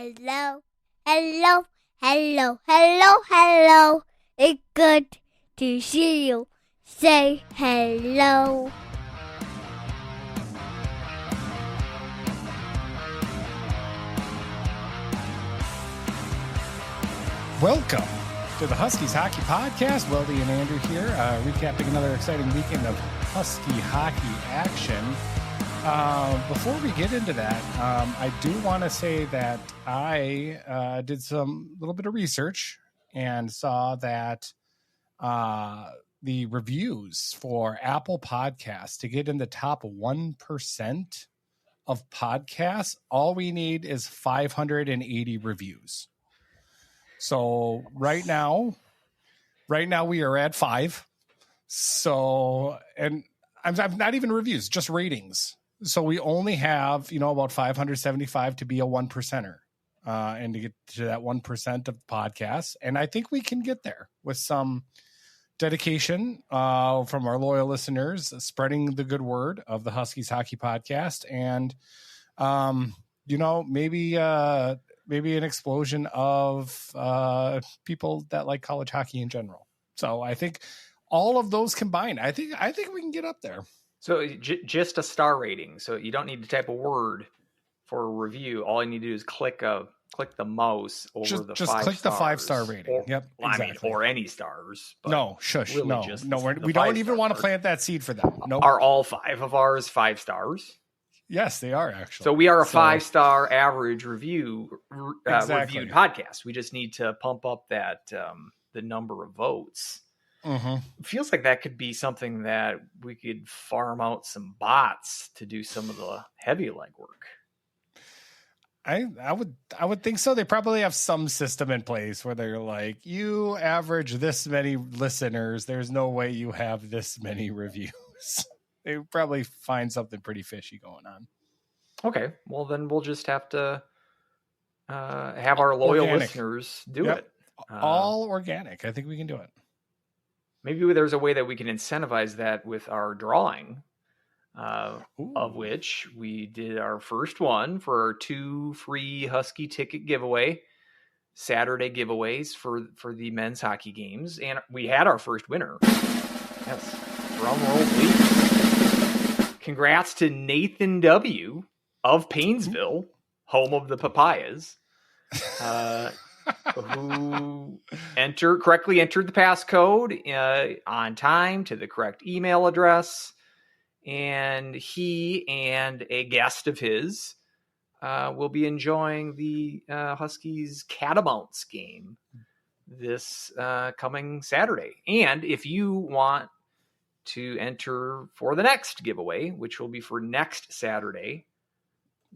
Hello, hello, hello, hello, hello. It's good to see you. Say hello. Welcome to the Huskies Hockey Podcast. Weldie and Andrew here, recapping another exciting weekend of Husky hockey action. Before we get into that, I do want to say that I did some little bit of research and saw that the reviews for Apple Podcasts to get in the top 1% of podcasts, all we need is 580 reviews. So right now we are at 5. So, and I'm not even reviews, just ratings. So we only have, about 575 to be a 1%er, and to get to that 1% of podcasts. And I think we can get there with some dedication from our loyal listeners, spreading the good word of the Huskies Hockey Podcast. And, maybe an explosion of people that like college hockey in general. So I think all of those combined, I think we can get up there. So just a star rating. So you don't need to type a word for a review. All you need to do is click the mouse over just the just 5 click stars. The 5-star rating. Or, yep, exactly. Or any stars. But no, shush, really no. We don't even want to plant that seed for them. Nope. Are all 5 of ours 5 stars? Yes, they are actually. So we are a 5-star average reviewed podcast. We just need to pump up that the number of votes. Mm-hmm. It feels like that could be something that we could farm out some bots to do some of the heavy legwork. I would think so. They probably have some system in place where they're like, you average this many listeners, there's no way you have this many reviews. They probably find something pretty fishy going on. Okay, well then we'll just have to have our loyal listeners do it. All organic. I think we can do it. Maybe there's a way that we can incentivize that with our drawing, of which we did our first one for our 2 free Husky ticket giveaway, Saturday giveaways for the men's hockey games. And we had our first winner. Yes. Drum roll, please. Congrats to Nathan W. of Paynesville, home of the Papayas. Who correctly entered the passcode on time to the correct email address. And he and a guest of his will be enjoying the Huskies Catamounts game this coming Saturday. And if you want to enter for the next giveaway, which will be for next Saturday,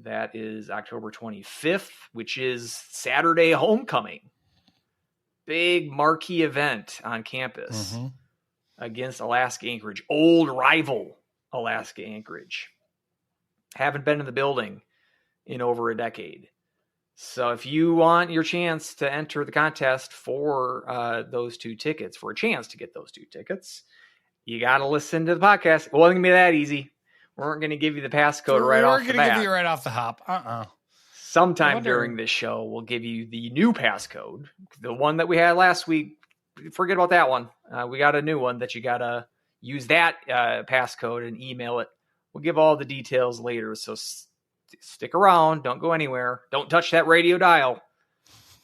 that is October 25th, which is Saturday homecoming. Big marquee event on campus against Alaska Anchorage. Old rival Alaska Anchorage. Haven't been in the building in over a decade. So if you want your chance to enter the contest for those 2 tickets, for a chance to get those 2 tickets, you got to listen to the podcast. It wasn't going to be that easy. We weren't going to give you the passcode right off the bat. We're going to give you right off the hop. Sometime during this show, we'll give you the new passcode. The one that we had last week, forget about that one. We got a new one that you got to use that passcode and email it. We'll give all the details later, so stick around. Don't go anywhere. Don't touch that radio dial.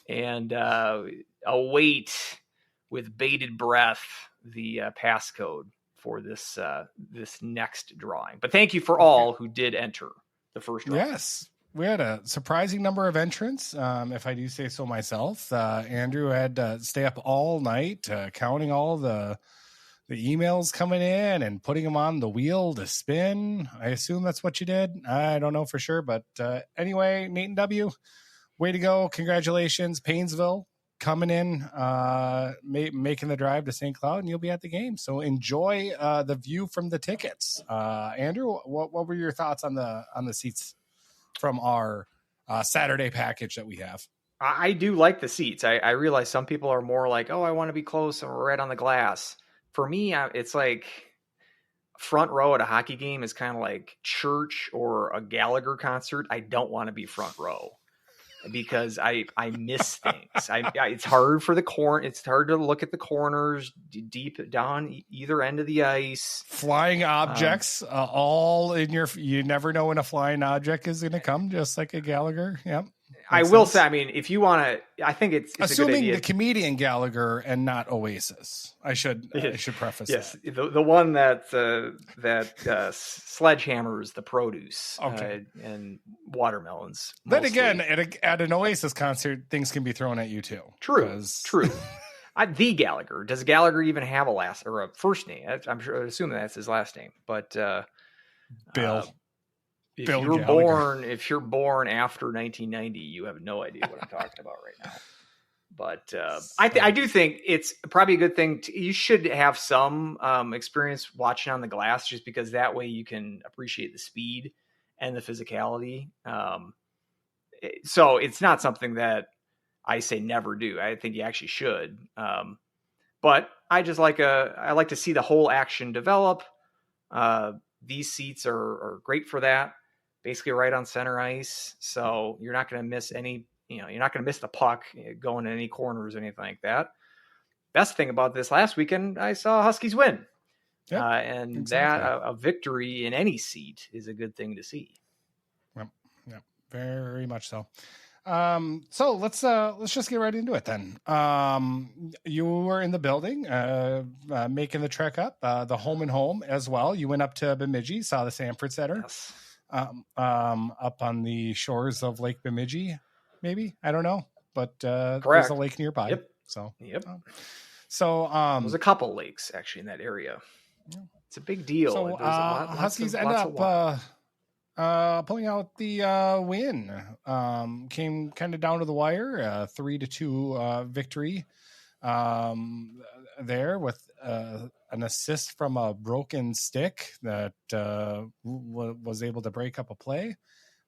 And await with bated breath the passcode for this next drawing. But thank you for all who did enter the first drawing. Yes, we had a surprising number of entrants, if I do say so myself. Andrew had to stay up all night counting all the emails coming in and putting them on the wheel to spin. I assume that's what you did. I don't know for sure, but anyway, Nathan W., way to go. Congratulations. Paynesville coming in, making the drive to St. Cloud, and you'll be at the game. So enjoy the view from the tickets. Andrew, what were your thoughts on the seats from our Saturday package that we have? I do like the seats. I realize some people are more like, oh, I want to be close or right on the glass. For me, it's like front row at a hockey game is kind of like church or a Gallagher concert. I don't want to be front row. because I miss things. It's hard for the corn. It's hard to look at the corners deep down either end of the ice. Flying objects, all in your. You never know when a flying object is going to come, just like a Gallagher. Yep. I will say, I mean, if you want to, I think it's assuming a good idea. The comedian Gallagher and not Oasis. I should preface yes, that. the one that sledgehammers the produce and watermelons. Then again, at an Oasis concert, things can be thrown at you too. True. The Gallagher. Does Gallagher even have a last or a first name? I'm sure. I assume that's his last name. But Bill. If Bill you're Gallagher. born after 1990, you have no idea what I'm talking about right now. But I do think it's probably a good thing. You should have some experience watching on the glass, just because that way you can appreciate the speed and the physicality. So it's not something that I say never do. I think you actually should. But I just I like to see the whole action develop. These seats are great for that. Basically right on center ice. So you're not going to miss any, you're not going to miss the puck going in any corners or anything like that. Best thing about this last weekend, I saw Huskies win. Yep, and exactly. that a victory in any seat is a good thing to see. Yep, very much so. So let's just get right into it then. You were in the building, making the trek up, the home and home as well. You went up to Bemidji, saw the Sanford Center. Yes. Up on the shores of Lake Bemidji, maybe, I don't know, but there's a lake nearby. Yep. So there's a couple lakes actually in that area. Yeah. It's a big deal. So Huskies end up pulling out the win. Came kind of down to the wire, 3-2 victory there with an assist from a broken stick that was able to break up a play.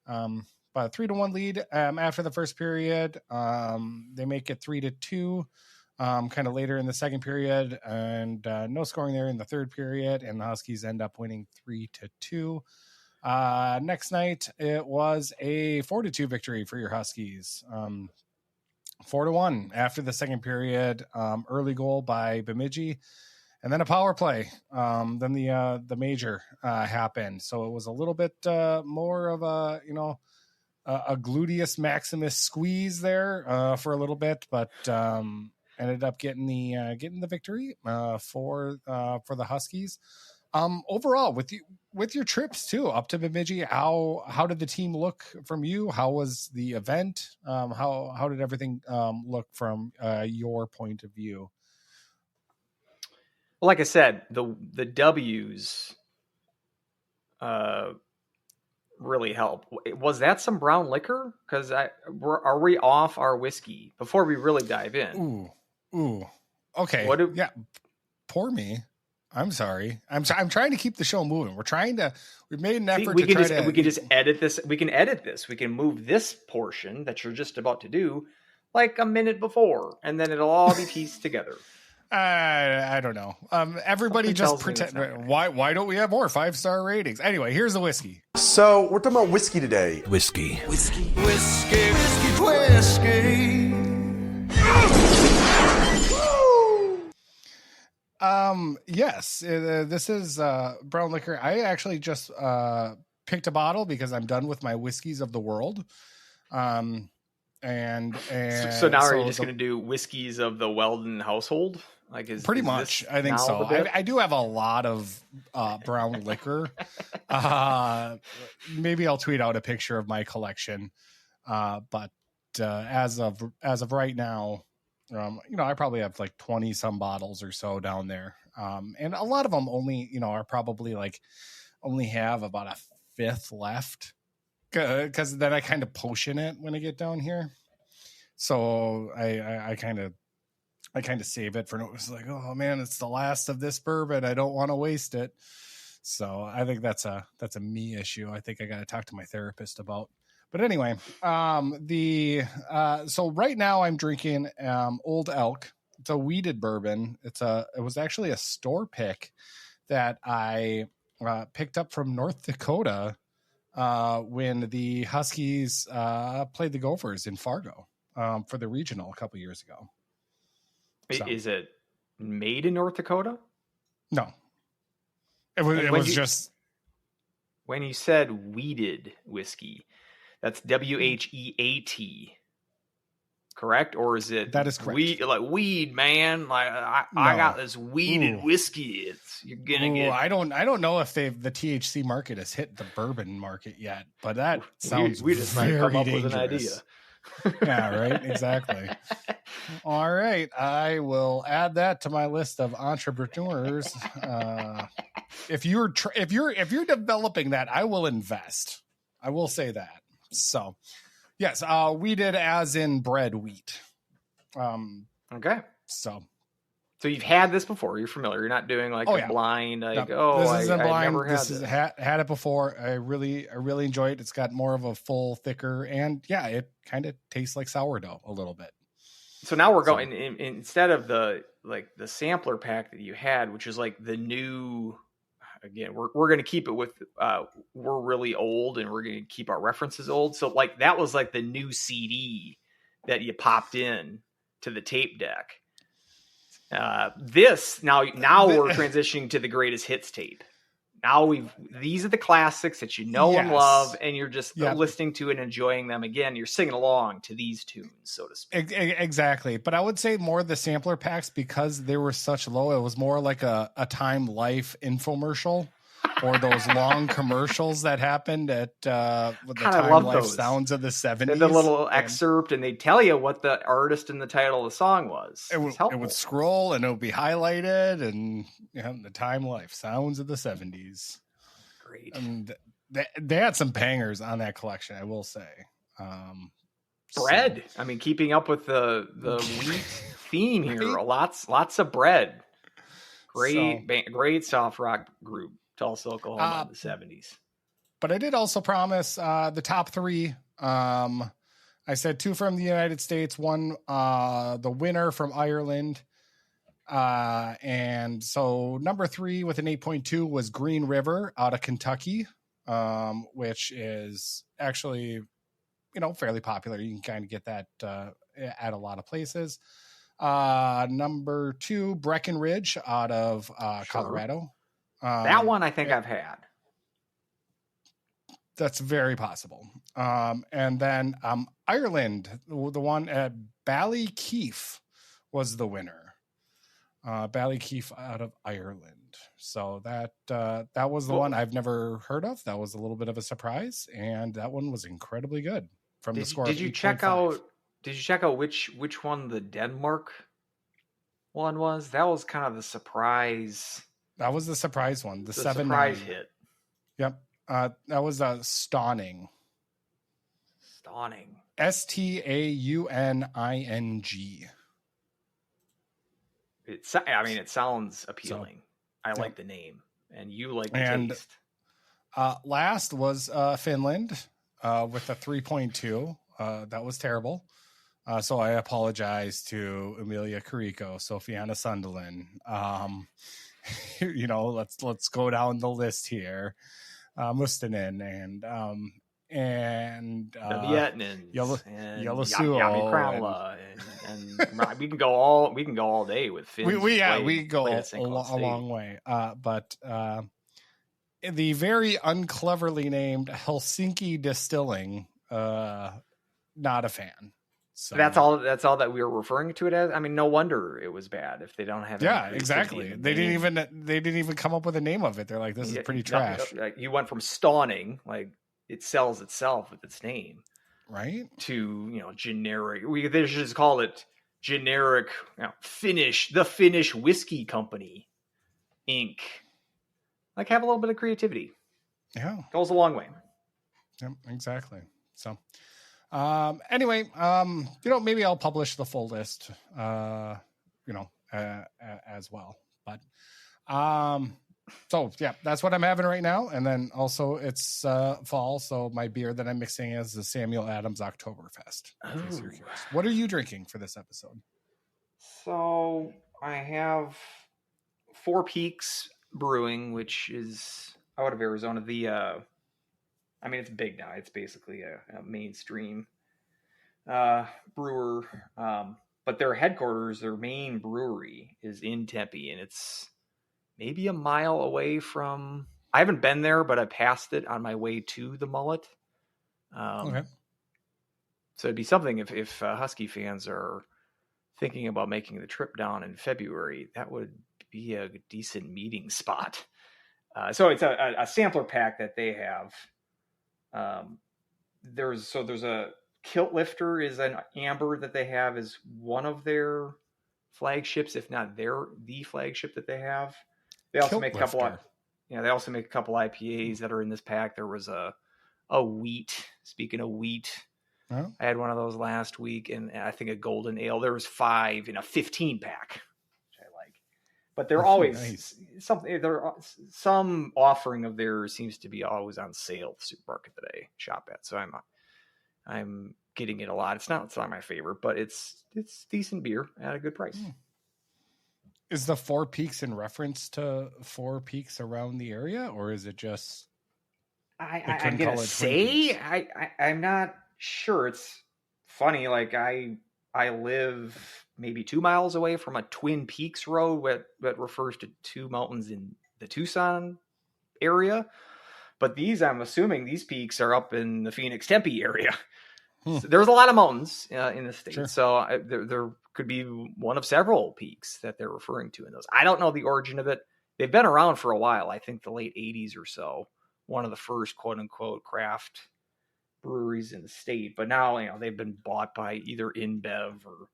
But a 3-1 lead after the first period. They make it 3-2 kind of later in the second period, and no scoring there in the third period, and the Huskies end up winning 3-2. Next night, it was a 4-2 victory for your Huskies. 4-1 after the second period, early goal by Bemidji, and then a power play. Then the major happened. So it was a little bit more of a gluteus maximus squeeze there for a little bit, but ended up getting the victory for the Huskies. Overall, with your trips too up to Bemidji, how did the team look from you? How was the event? How did everything look from your point of view? Well, like I said, the W's really help. Was that some brown liquor? Because are we off our whiskey before we really dive in? Ooh. Okay. Pour me. I'm sorry. I'm trying to keep the show moving. We've made an effort we can just edit this. We can edit this. We can move this portion that you're just about to do like a minute before, and then it'll all be pieced together. I don't know. Everybody just pretend. Why don't we have more 5-star ratings? Anyway, here's the whiskey. So we're talking about whiskey today. Whiskey. Yes, this is brown liquor. I actually just picked a bottle because I'm done with my whiskeys of the world. And so now are you just going to do whiskeys of the Weldon household? Like pretty much, I think so. I do have a lot of brown liquor. Maybe I'll tweet out a picture of my collection. But as of right now, I probably have like 20 some bottles or so down there. And a lot of them only, are probably like only have about a fifth left. Cause then I kind of potion it when I get down here. So I kind of save it for it's like, oh man, it's the last of this bourbon. I don't want to waste it. So I think that's a me issue. I think I got to talk to my therapist about. But anyway, so right now I'm drinking Old Elk. It's a weeded bourbon. It was actually a store pick that I picked up from North Dakota when the Huskies played the Gophers in Fargo for the regional a couple years ago. So, Is it made in North Dakota? no, it was just when you said weeded whiskey. That's WHEAT, correct? Or is it that is correct? Weed, man. Like I got this weeded whiskey. You're gonna get. I don't know if the THC market has hit the bourbon market yet, but that sounds we just very might come up dangerous. with an idea. Yeah, right. Exactly. All right, I will add that to my list of entrepreneurs. If you're developing that, I will invest. I will say that. So, yes, weeded as in bread wheat. Okay. So you've had this before. You're familiar. You're not doing like blind. Like, this isn't blind. Never had it before. I really enjoy it. It's got more of a full, thicker, and it kind of tastes like sourdough a little bit. So now we're going instead of the sampler pack that you had, which is like the new. Again, we're going to keep it with we're really old, and we're going to keep our references old. So like that was like the new CD that you popped in to the tape deck. This now we're transitioning to the greatest hits tape. Now these are the classics that and love, and you're just listening to and enjoying them again. You're singing along to these tunes, so to speak. Exactly. But I would say more the sampler packs, because they were such low. It was more like a Time Life infomercial, or those long commercials that happened at the Time Life those. Sounds of the 70s. And the little excerpt, and they tell you what the artist and the title of the song was. It would scroll, and it would be highlighted, and the Time Life Sounds of the 70s. Great. And they had some bangers on that collection, I will say. Bread. I mean, keeping up with the wheat theme here. Lots of bread. Great soft rock group. Tulsa, Oklahoma in the 70s. But I did also promise the top three. I said two from the United States, one the winner from Ireland. And so number 3 with an 8.2 was Green River out of Kentucky, which is actually, fairly popular. You can kind of get that at a lot of places. Number 2, Breckenridge out of Colorado. That one I think I've had. That's very possible. And then Ireland, the one at Ballykeefe was the winner. Ballykeefe out of Ireland. So that was the one I've never heard of. That was a little bit of a surprise, and that one was incredibly good. From the score. Did you check out which one the Denmark one was? That was kind of the surprise. That was the surprise one. The 7 surprise hit. Yep. That was Stauning. Stauning. Stauning. It sounds appealing. I like the name, and you like the taste. Last was Finland with a 3.2. That was terrible. So I apologize to Emilia Carrico, Sofiana Sunderland. Let's go down the list here. Mustonen and Vietnamese and Yalasuo Yami Kramla, and we can go all day with Finns. We go a long way. But the very uncleverly named Helsinki Distilling, not a fan. So that's all that we were referring to it as. I mean, no wonder it was bad if they don't have. Exactly. They didn't even come up with a name of it. They're like, this is pretty trash. You went from Stauning, like it sells itself with its name, right, to generic. They should just call it generic Finnish, the Finnish Whiskey Company, Inc. Like, have a little bit of creativity. Yeah, goes a long way. Yep, exactly. So. Anyway, maybe I'll publish the full list, as well, but, so yeah, that's what I'm having right now. And then also it's, fall. So my beer that I'm mixing is the Samuel Adams Oktoberfest. In case you're curious. What are you drinking for this episode? So I have Four Peaks Brewing, which is out of Arizona. I mean, it's big now. It's basically a mainstream brewer. But their headquarters, their main brewery, is in Tempe, and it's maybe a mile away from. I haven't been there, but I passed it on my way to the Mullet. Okay. So it'd be something if Husky fans are thinking about making the trip down in February, that would be a decent meeting spot. So it's a sampler pack that they have. There's a Kilt Lifter is an amber that they have as one of their flagships, if not the flagship that they have. They also make a couple of, they also make a couple IPAs that are in this pack. There was a wheat. Speaking of wheat, I had one of those last week, and I think a golden ale. There was 5 in a 15 pack, which I like. But they're always something. Some offering of theirs seems to be always on sale at the supermarket that I shop at. So I'm getting it a lot. It's not my favorite, but it's decent beer at a good price. Is the Four Peaks in reference to Four Peaks around the area, or is it just? I'm gonna say I'm not sure. It's funny. Like I live maybe 2 miles away from a Twin Peaks road that refers to two mountains in the Tucson area. But I'm assuming these peaks are up in the Phoenix Tempe area. So there's a lot of mountains in the state. Sure. So there could be one of several peaks that they're referring to in those. I don't know the origin of it. They've been around for a while. I think the late 80s or so. One of the first quote unquote craft breweries in the state. But now, they've been bought by either InBev or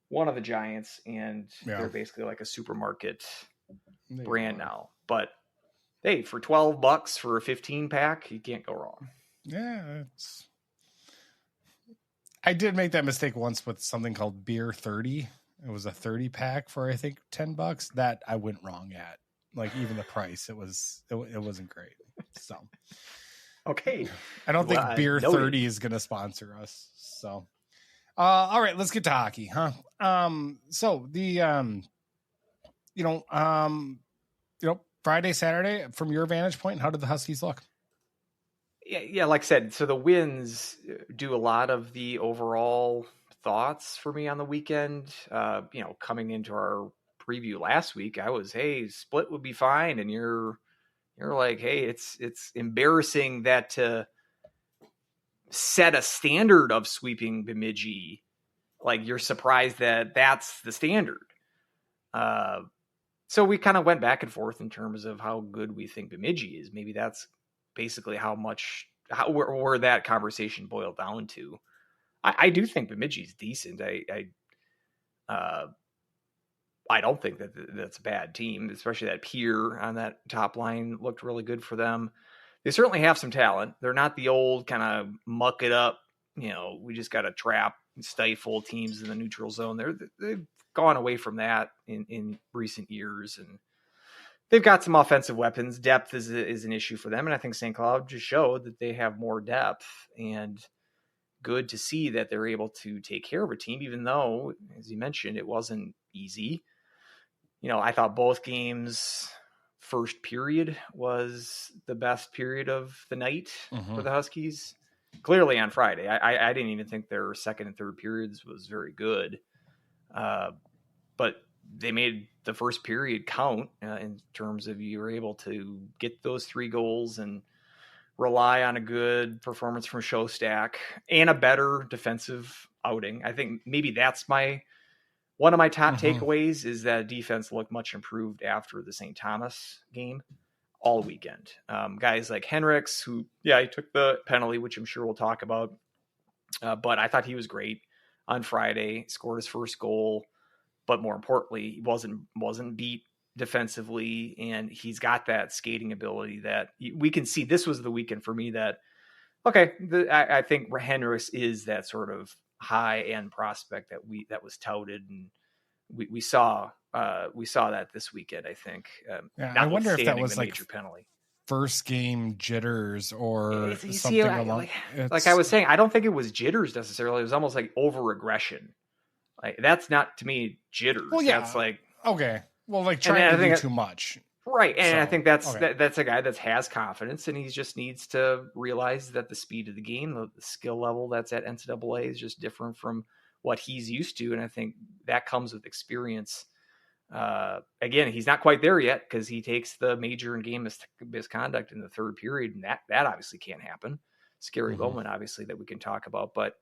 one of the giants, and they're basically like a supermarket brand now. But hey, for $12 for a 15 pack, you can't go wrong. Yeah, I did make that mistake once with something called Beer 30. It was a 30 pack for I think $10. That I went wrong at. Like even the price, it wasn't great. So okay, I don't think Beer 30 is going to sponsor us. So all right, let's get to hockey, huh? So the Friday, Saturday, from your vantage point, how did the Huskies look? Yeah, like I said, so the wins do a lot of the overall thoughts for me on the weekend. Coming into our preview last week, I was, hey, split would be fine, and you're like, hey, it's embarrassing that to set a standard of sweeping Bemidji, like you're surprised that that's the standard. So we kind of went back and forth in terms of how good we think Bemidji is. Maybe that's basically where that conversation boiled down to. I do think Bemidji's decent. I don't think that's a bad team, especially that Pier on that top line looked really good for them. They certainly have some talent. They're not the old kind of muck it up, we just got to trap and stifle teams in the neutral zone. They've gone away from that in recent years, and they've got some offensive weapons. Depth is an issue for them, and I think St. Cloud just showed that they have more depth, and good to see that they're able to take care of a team, even though, as you mentioned, it wasn't easy. I thought both games, first period was the best period of the night for the Huskies. Clearly on Friday. I didn't even think their second and third periods was very good. But they made the first period count in terms of you were able to get those 3 goals and rely on a good performance from Showstack and a better defensive outing. I think maybe that's one of my top takeaways is that defense looked much improved after the St. Thomas game all weekend. Guys like Henricks, who, he took the penalty, which I'm sure we'll talk about. But I thought he was great on Friday, scored his first goal. But more importantly, he wasn't beat defensively, and he's got that skating ability that we can see. This was the weekend for me that, I think Henricks is that sort of high-end prospect that was touted, and we saw that this weekend, I think. I wonder if that was like major penalty. First game jitters or something along. Like I was saying, I don't think it was jitters necessarily. It was almost like over-aggression. Like that's not to me jitters. Well, yeah. That's like okay. Well, like trying to do too much. Right. And So, I think that's okay. that's a guy that has confidence, and he just needs to realize that the speed of the game, the skill level that's at NCAA is just different from what he's used to. And I think that comes with experience. Again, he's not quite there yet because he takes the major in game misconduct in the third period, and that obviously can't happen. Scary moment, obviously, that we can talk about, but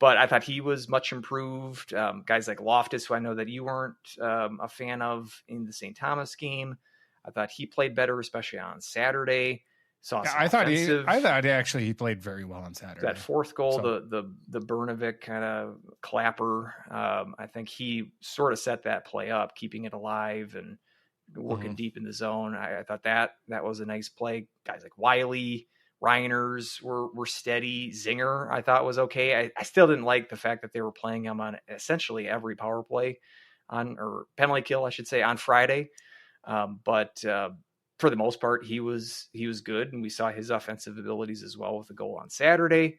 I thought he was much improved. Guys like Loftus, who I know that you weren't a fan of in the St. Thomas game, I thought he played better, especially on Saturday. Saw some I thought offensive. actually he played very well on Saturday. That fourth goal, So, the Bernovic kind of clapper, I think he sort of set that play up, keeping it alive and working deep in the zone. I thought that was a nice play. Guys like Wiley, Reiners were steady. Zinger, I thought, was okay. I still didn't like the fact that they were playing him on essentially every power play or penalty kill, I should say, on Friday. But for the most part, he was good, and we saw his offensive abilities as well with the goal on Saturday.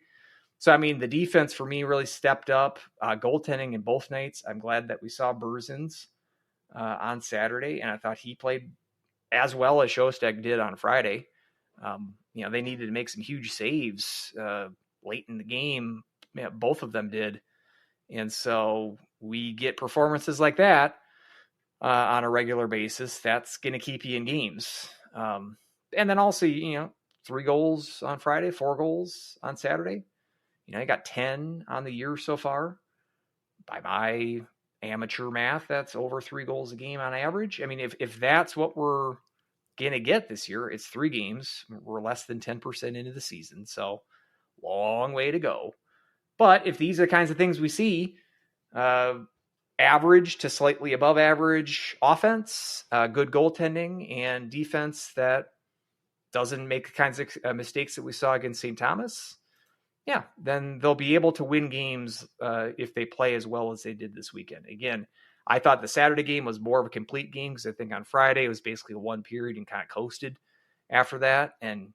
So, I mean, the defense for me really stepped up. Goaltending in both nights. I'm glad that we saw Berzins on Saturday, and I thought he played as well as Shostak did on Friday. They needed to make some huge saves late in the game. Yeah, both of them did. And so we get performances like that on a regular basis. That's going to keep you in games. And then also, 3 goals on Friday, 4 goals on Saturday. You got 10 on the year so far. By my amateur math, that's over 3 goals a game on average. I mean, if that's what we're going to get this year, it's 3 games. We're less than 10% into the season, so long way to go. But if these are the kinds of things we see, average to slightly above average offense, good goaltending, and defense that doesn't make the kinds of mistakes that we saw against St. Thomas, yeah, then they'll be able to win games if they play as well as they did this weekend. Again, I thought the Saturday game was more of a complete game because I think on Friday it was basically 1 period and kind of coasted after that. And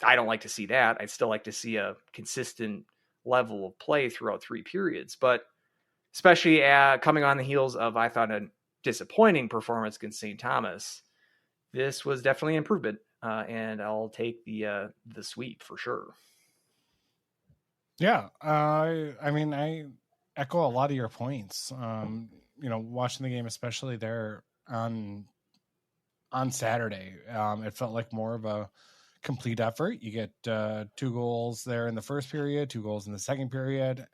I don't like to see that. I'd still like to see a consistent level of play throughout 3 periods. But especially coming on the heels of, I thought, a disappointing performance against St. Thomas, this was definitely an improvement. And I'll take the sweep for sure. yeah, I mean, I echo a lot of your points. Watching the game, especially there on Saturday, it felt like more of a complete effort. You get 2 goals there in the first period, 2 goals in the second period.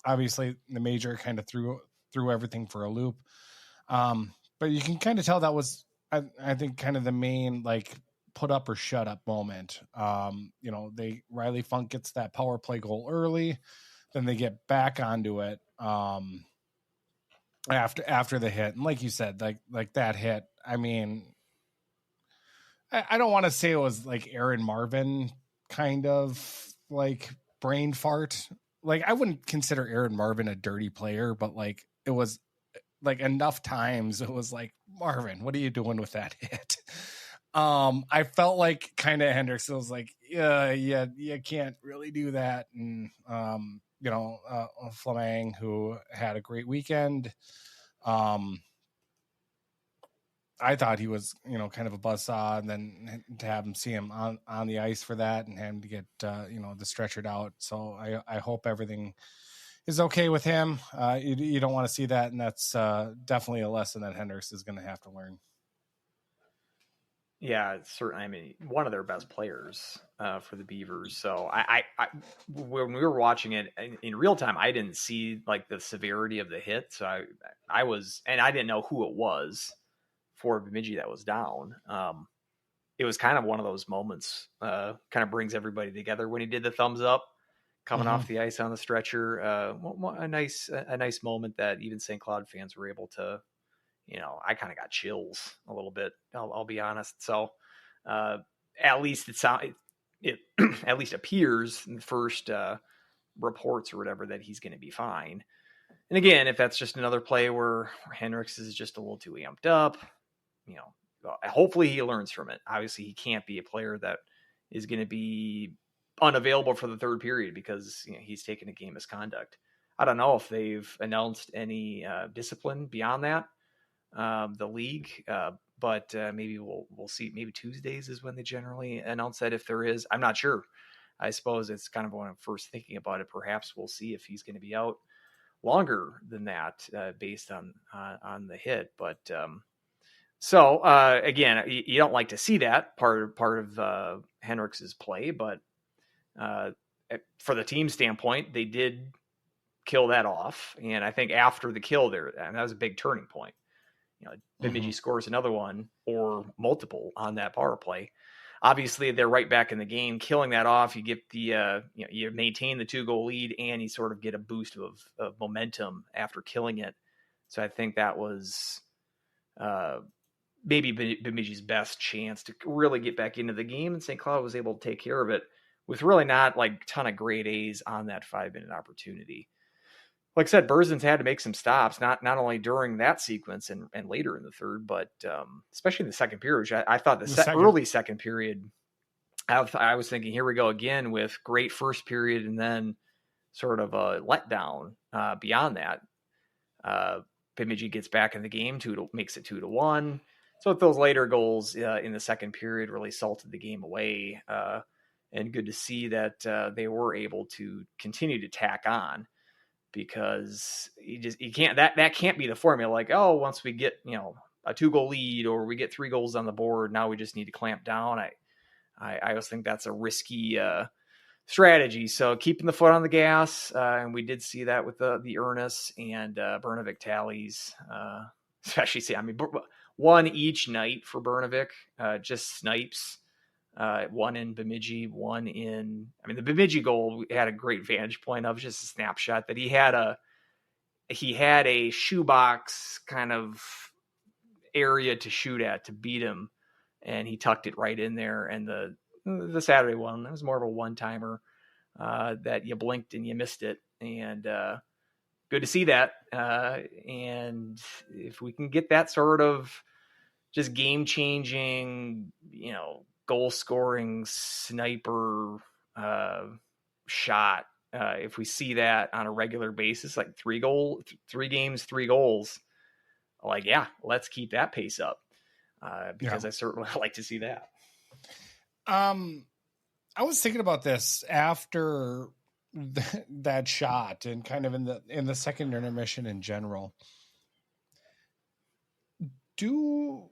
Obviously, the major kind of threw everything for a loop. But you can kind of tell that was, I think, kind of the main put up or shut up moment. Riley Funk gets that power play goal early, then they get back onto it after the hit, and like you said, like that hit. I mean, I don't want to say it was like Aaron Marvin kind of brain fart. I wouldn't consider Aaron Marvin a dirty player, but it was enough times it was like, Marvin, what are you doing with that hit? I felt like kind of Henderson was like, yeah, you can't really do that. And, Fleming, who had a great weekend. I thought he was, kind of a buzzsaw, and then to have him see him on the ice for that and him to get, the stretchered out. So I hope everything is okay with him. You don't want to see that. And that's definitely a lesson that Henderson is going to have to learn. Yeah, certainly. I mean, one of their best players for the Beavers. So I when we were watching it in real time, I didn't see the severity of the hit. So I was, and I didn't know who it was for Bemidji that was down. It was kind of one of those moments, kind of brings everybody together when he did the thumbs up coming off the ice on the stretcher. A nice moment that even St. Cloud fans were able to, I kind of got chills a little bit. I'll be honest. So at least it at least appears in the first reports or whatever that he's going to be fine. And again, if that's just another play where Hendricks is just a little too amped up, hopefully he learns from it. Obviously, he can't be a player that is going to be unavailable for the third period because he's taken a game misconduct. I don't know if they've announced any discipline beyond that. The league, but maybe we'll see. Maybe Tuesdays is when they generally announce that. If there is, I'm not sure. I suppose it's kind of when I'm first thinking about it. Perhaps we'll see if he's going to be out longer than that, based on the hit. But so again, you don't like to see that part of Hendricks's play, but for the team standpoint, they did kill that off, and I think after the kill there, and that was a big turning point. Bemidji scores another one or multiple on that power play. Obviously, they're right back in the game. Killing that off, you get the you maintain the 2-goal lead, and you sort of get a boost of momentum after killing it. So I think that was maybe Bemidji's best chance to really get back into the game, and St. Cloud was able to take care of it with really not like a ton of grade A's on that 5-minute opportunity. Like I said, Berzin's had to make some stops, not only during that sequence and later in the third, but especially in the second period. I thought the early second period, I was thinking, here we go again with great first period and then sort of a letdown beyond that. Bemidji gets back in the game, makes it 2-1. So with those later goals in the second period really salted the game away, and good to see that they were able to continue to tack on. Because you can't that can't be the formula. Like, oh, once we get a 2-goal lead or we get 3 goals on the board, now we just need to clamp down. I always think that's a risky strategy. So keeping the foot on the gas, and we did see that with the Ernest and Bernavik tallies, especially. One each night for Bernavik, just snipes. One in Bemidji, one in. The Bemidji goal had a great vantage point of just a snapshot that he had a shoebox kind of area to shoot at to beat him, and he tucked it right in there. And the Saturday one, that was more of a one-timer that you blinked and you missed it, and good to see that. And if we can get that sort of just game-changing, goal scoring sniper shot, if we see that on a regular basis, like 3 games, 3 goals, like, yeah, let's keep that pace up, because I certainly like to see that. I was thinking about this after that shot and kind of in the second intermission in general. Can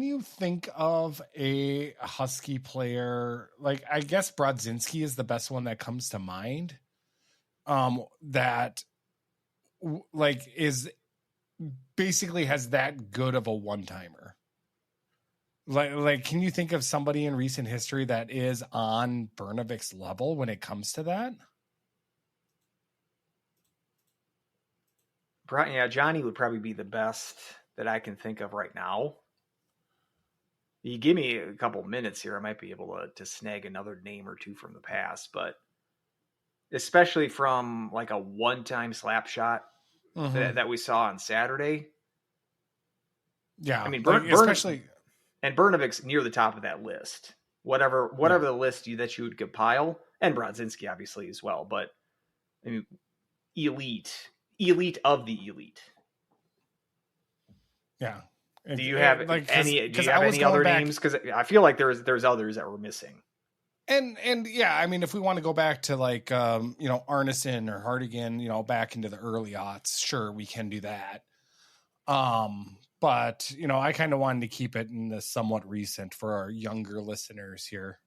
you think of a Husky player? Like, I guess Brodzinski is the best one that comes to mind. That is basically has that good of a one-timer. Like, can you think of somebody in recent history that is on Bernavik's level when it comes to that? Yeah, Johnny would probably be the best that I can think of right now. You give me a couple minutes here, I might be able to snag another name or two from the past, but especially from like a one-time slap shot that we saw on Saturday. Yeah, especially, and Bernavik's near the top of that list. Whatever the list that you would compile, and Brodzinski obviously as well, but elite of the elite. Yeah. Do you have any other names? Because I feel like there's others that we're missing. And yeah, if we want to go back to like Arneson or Hardigan, back into the early aughts, sure, we can do that. But I kind of wanted to keep it in the somewhat recent for our younger listeners here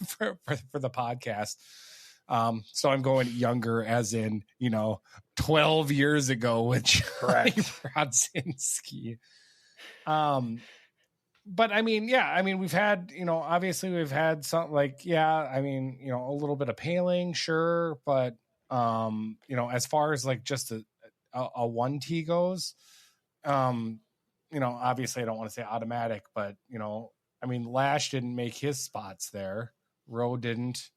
for the podcast. So I'm going younger as in 12 years ago with Johnny Brodzinski. But we've had, obviously we've had some a little bit of paling, sure. But, as far as like just a 1T goes, obviously I don't want to say automatic, but, Lash didn't make his spots there. Rowe didn't.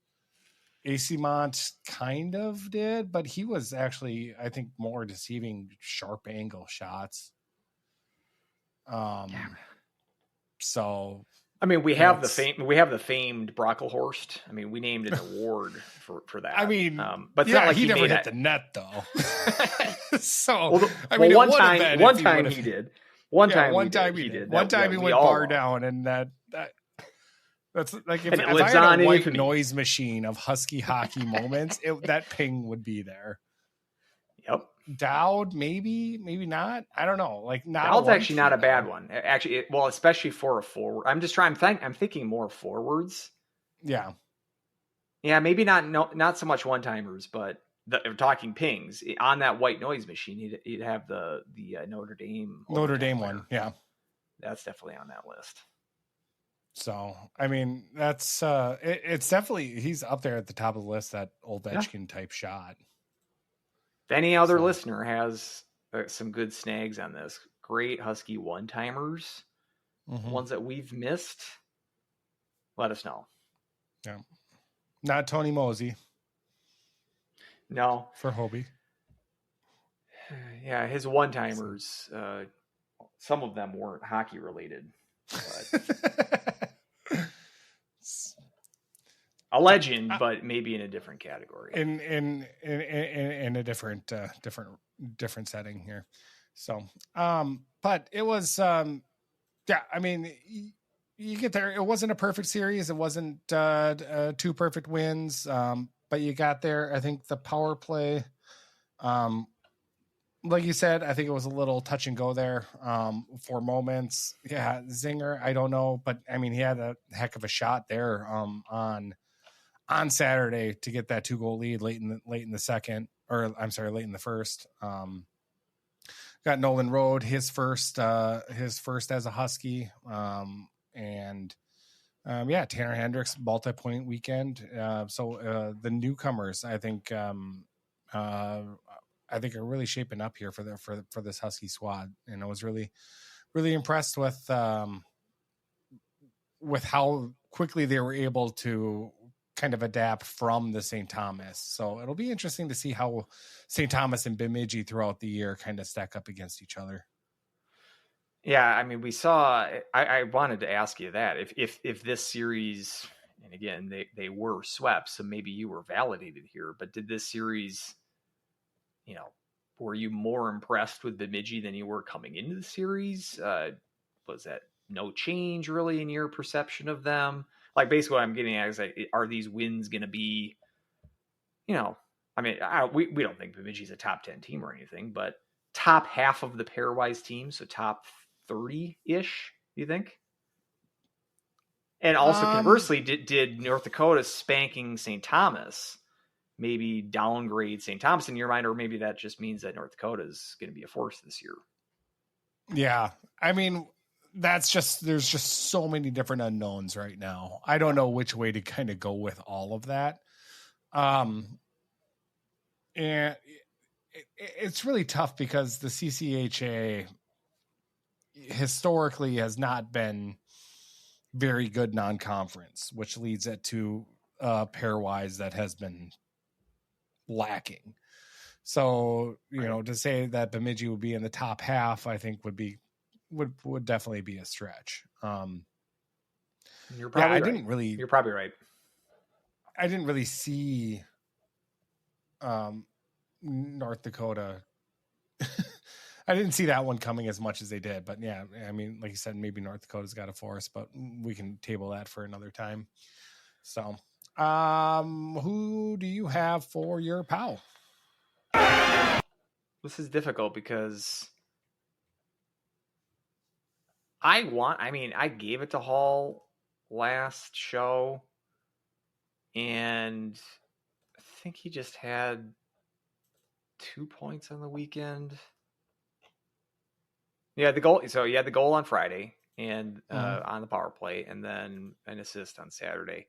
AC Mont kind of did, but he was actually, I think, more deceiving sharp angle shots. So I mean, we have the famed Brocklehorst. I mean, we named an award for that. I mean, but it's not like he never hit the it. net though. So one time he did. One time he did. One time he went bar down, and that's like if I had a white noise machine of Husky hockey moments, that ping would be there. Yep. Dowd, maybe not. I don't know. Like, Dowd's actually not a bad one. Actually, especially for a forward. I'm thinking more forwards. Yeah. Yeah, maybe not so much one timers, but talking pings on that white noise machine. He'd have the Notre Dame one. Yeah, that's definitely on that list. So, I mean, that's it's definitely, he's up there at the top of the list. That Ovechkin type shot. If any other listener has some good snags on this, great Husky one-timers, ones that we've missed, let us know. Yeah. Not Tony Mosey. No. For Hobie. Yeah, his one-timers, some of them weren't hockey related. But a legend, but maybe in a different category. In a different setting here. So, but it was, I mean, you get there. It wasn't a perfect series. It wasn't two perfect wins. But you got there. I think the power play, like you said, I think it was a little touch and go there for moments. Yeah, Zinger, I don't know, but I mean, he had a heck of a shot there on Saturday to get that 2-goal lead late in the second, or I'm sorry, late in the first. Got Nolan Road his first as a Husky, and Tanner Hendricks multi-point weekend. So the newcomers, I think are really shaping up here for this Husky squad, and I was really, really impressed with how quickly they were able to kind of adapt from the St. Thomas. So it'll be interesting to see how St. Thomas and Bemidji throughout the year kind of stack up against each other. Yeah, I mean, we saw. I wanted to ask you that if this series, and again, they were swept, so maybe you were validated here. But did this series, were you more impressed with Bemidji than you were coming into the series? Was that no change really in your perception of them? Like, basically, what I'm getting at is, like, are these wins going to be, I mean, we don't think Bemidji's a top 10 team or anything, but top half of the pairwise teams, so top 30-ish, you think? And also, conversely, did North Dakota spanking St. Thomas maybe downgrade St. Thomas in your mind, or maybe that just means that North Dakota is going to be a force this year? Yeah, I mean, there's just so many different unknowns right now. I don't know which way to kind of go with all of that. And it's really tough because the CCHA historically has not been very good non-conference, which leads it to pairwise that has been lacking. So, to say that Bemidji would be in the top half, I think would definitely be a stretch. You're probably right. You're probably right. I didn't really see North Dakota. I didn't see that one coming as much as they did, but yeah, I mean, like you said, maybe North Dakota's got a force, but we can table that for another time. So, who do you have for your POW? This is difficult because I gave it to Hall last show, and I think he just had 2 points on the weekend. Yeah, the goal. So he had the goal on Friday and on the power play, and then an assist on Saturday.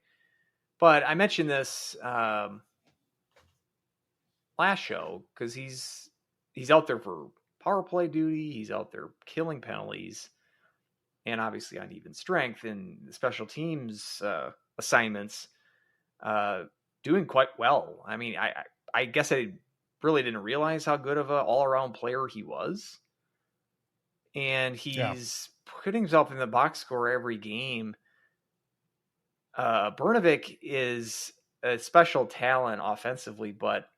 But I mentioned this last show because he's out there for power play duty. He's out there killing penalties, and obviously on even strength and special teams assignments, doing quite well. I mean, I guess I really didn't realize how good of an all-around player he was. And he's putting himself in the box score every game. Brnovik is a special talent offensively, but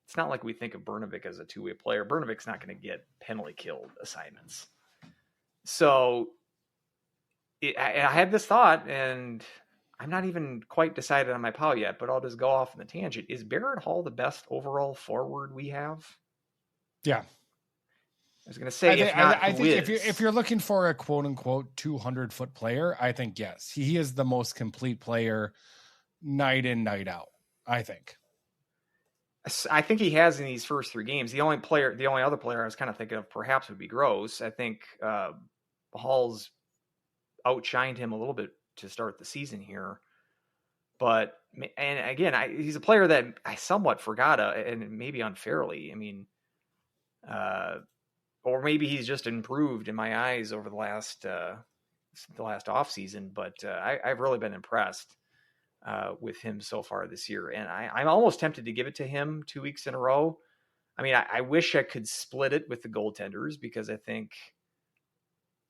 it's not like we think of Brnovik as a two-way player. Brnovik's not going to get penalty killed assignments. So I had this thought, and I'm not even quite decided on my POW yet, but I'll just go off on the tangent. Is Barrett Hall the best overall forward we have? Yeah. I was going to say, I think if you're looking for a quote unquote 200-foot player, I think yes, he is the most complete player, night in, night out. I think he has in these first 3 games. The only other player I was kind of thinking of perhaps would be Gross. I think Hall's outshined him a little bit to start the season here, but again, he's a player that I somewhat forgot, and maybe unfairly. I mean, or maybe he's just improved in my eyes over the last off season. But I've really been impressed with him so far this year, and I'm almost tempted to give it to him 2 weeks in a row. I mean, I wish I could split it with the goaltenders, because I think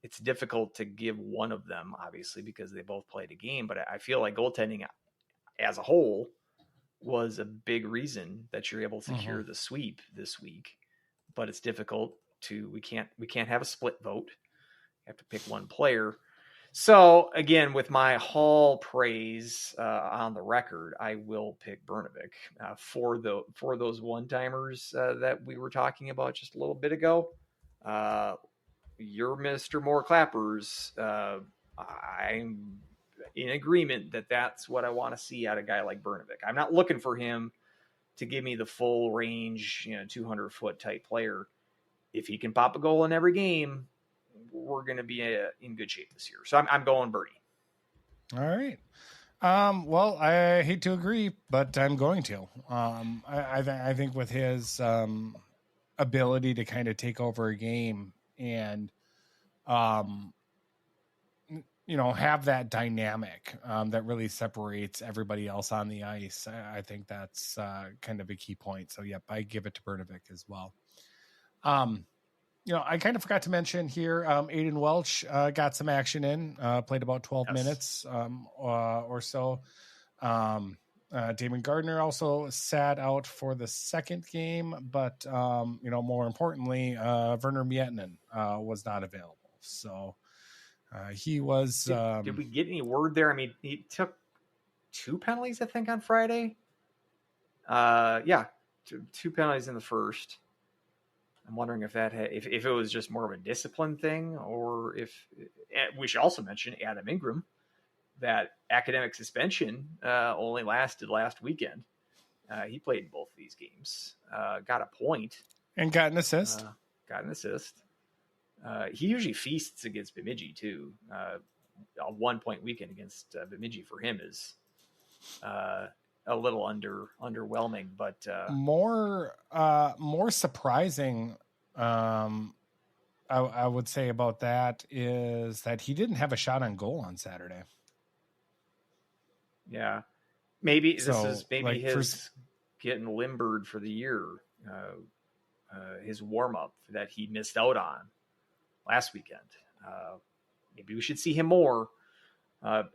it's difficult to give one of them, obviously, because they both played a game. But I feel like goaltending as a whole was a big reason that you're able to secure the sweep this week. But it's difficult we can't have a split vote. You have to pick one player. So again, with my Hall praise on the record, I will pick Brnovik for those one-timers that we were talking about just a little bit ago. You're Mr. More Clappers. I'm in agreement that that's what I want to see out of a guy like Brnovik. I'm not looking for him to give me the full range, 200-foot type player. If he can pop a goal in every game, we're going to be in good shape this year. So I'm going Birdie. All right. Well, I hate to agree, but I'm going to. I think with his ability to kind of take over a game and have that dynamic that really separates everybody else on the ice, I think that's kind of a key point. So yep, I give it to Brnovik as well. I kind of forgot to mention here, Aiden Welch got some action in, played about 12 minutes or so. Damon Gardner also sat out for the second game, but, more importantly, Werner Miettinen was not available. So he was... Did we get any word there? I mean, he took 2 penalties, I think, on Friday. Yeah, 2 penalties in the first. I'm wondering if if it was just more of a discipline thing, or if we should also mention Adam Ingram, that academic suspension only lasted last weekend. He played in both of these games, got a point, and got an assist. He usually feasts against Bemidji too. A 1-point weekend against Bemidji for him is a little underwhelming, but more surprising, I would say about that is that he didn't have a shot on goal on Saturday. Yeah, maybe this is his getting limbered for the year. His warm up that he missed out on last weekend. Maybe we should see him more.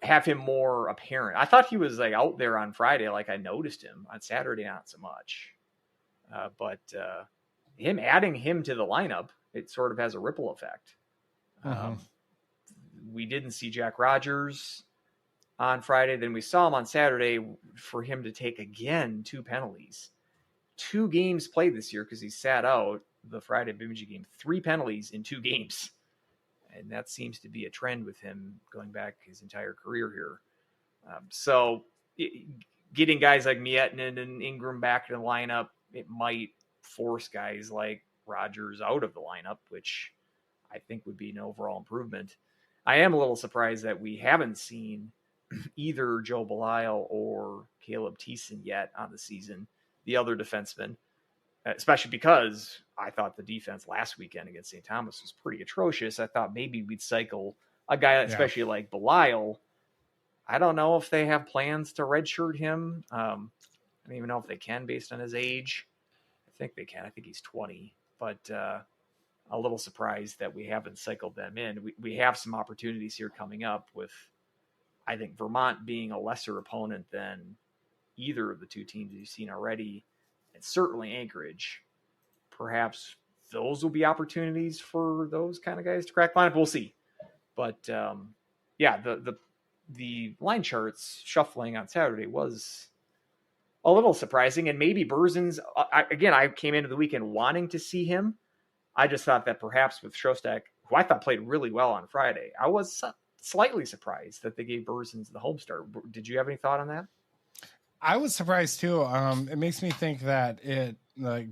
Have him more apparent. I thought he was out there on Friday. I noticed him on Saturday, not so much. But him adding him to the lineup, it sort of has a ripple effect. We didn't see Jack Rogers on Friday. Then we saw him on Saturday for him to take again 2 penalties. 2 games played this year because he sat out the Friday Bemidji game. 3 penalties in 2 games. And that seems to be a trend with him going back his entire career here. So getting guys like Miettinen and Ingram back in the lineup, it might force guys like Rogers out of the lineup, which I think would be an overall improvement. I am a little surprised that we haven't seen either Joe Belisle or Caleb Thiessen yet on the season, the other defenseman, especially because I thought the defense last weekend against St. Thomas was pretty atrocious. I thought maybe we'd cycle a guy, especially like Belisle. I don't know if they have plans to redshirt him. I don't even know if they can based on his age. I think they can. I think he's 20, but a little surprised that we haven't cycled them in. We have some opportunities here coming up with I think Vermont being a lesser opponent than either of the two teams you've seen already, and certainly Anchorage, perhaps those will be opportunities for those kind of guys to crack lineup. We'll see. But yeah, the line charts shuffling on Saturday was a little surprising, and maybe Berzin's. I came into the weekend wanting to see him. I just thought that perhaps with Shostak, who I thought played really well on Friday, I was slightly surprised that they gave Berzin's the home start. Did you have any thought on that? I was surprised too. It makes me think that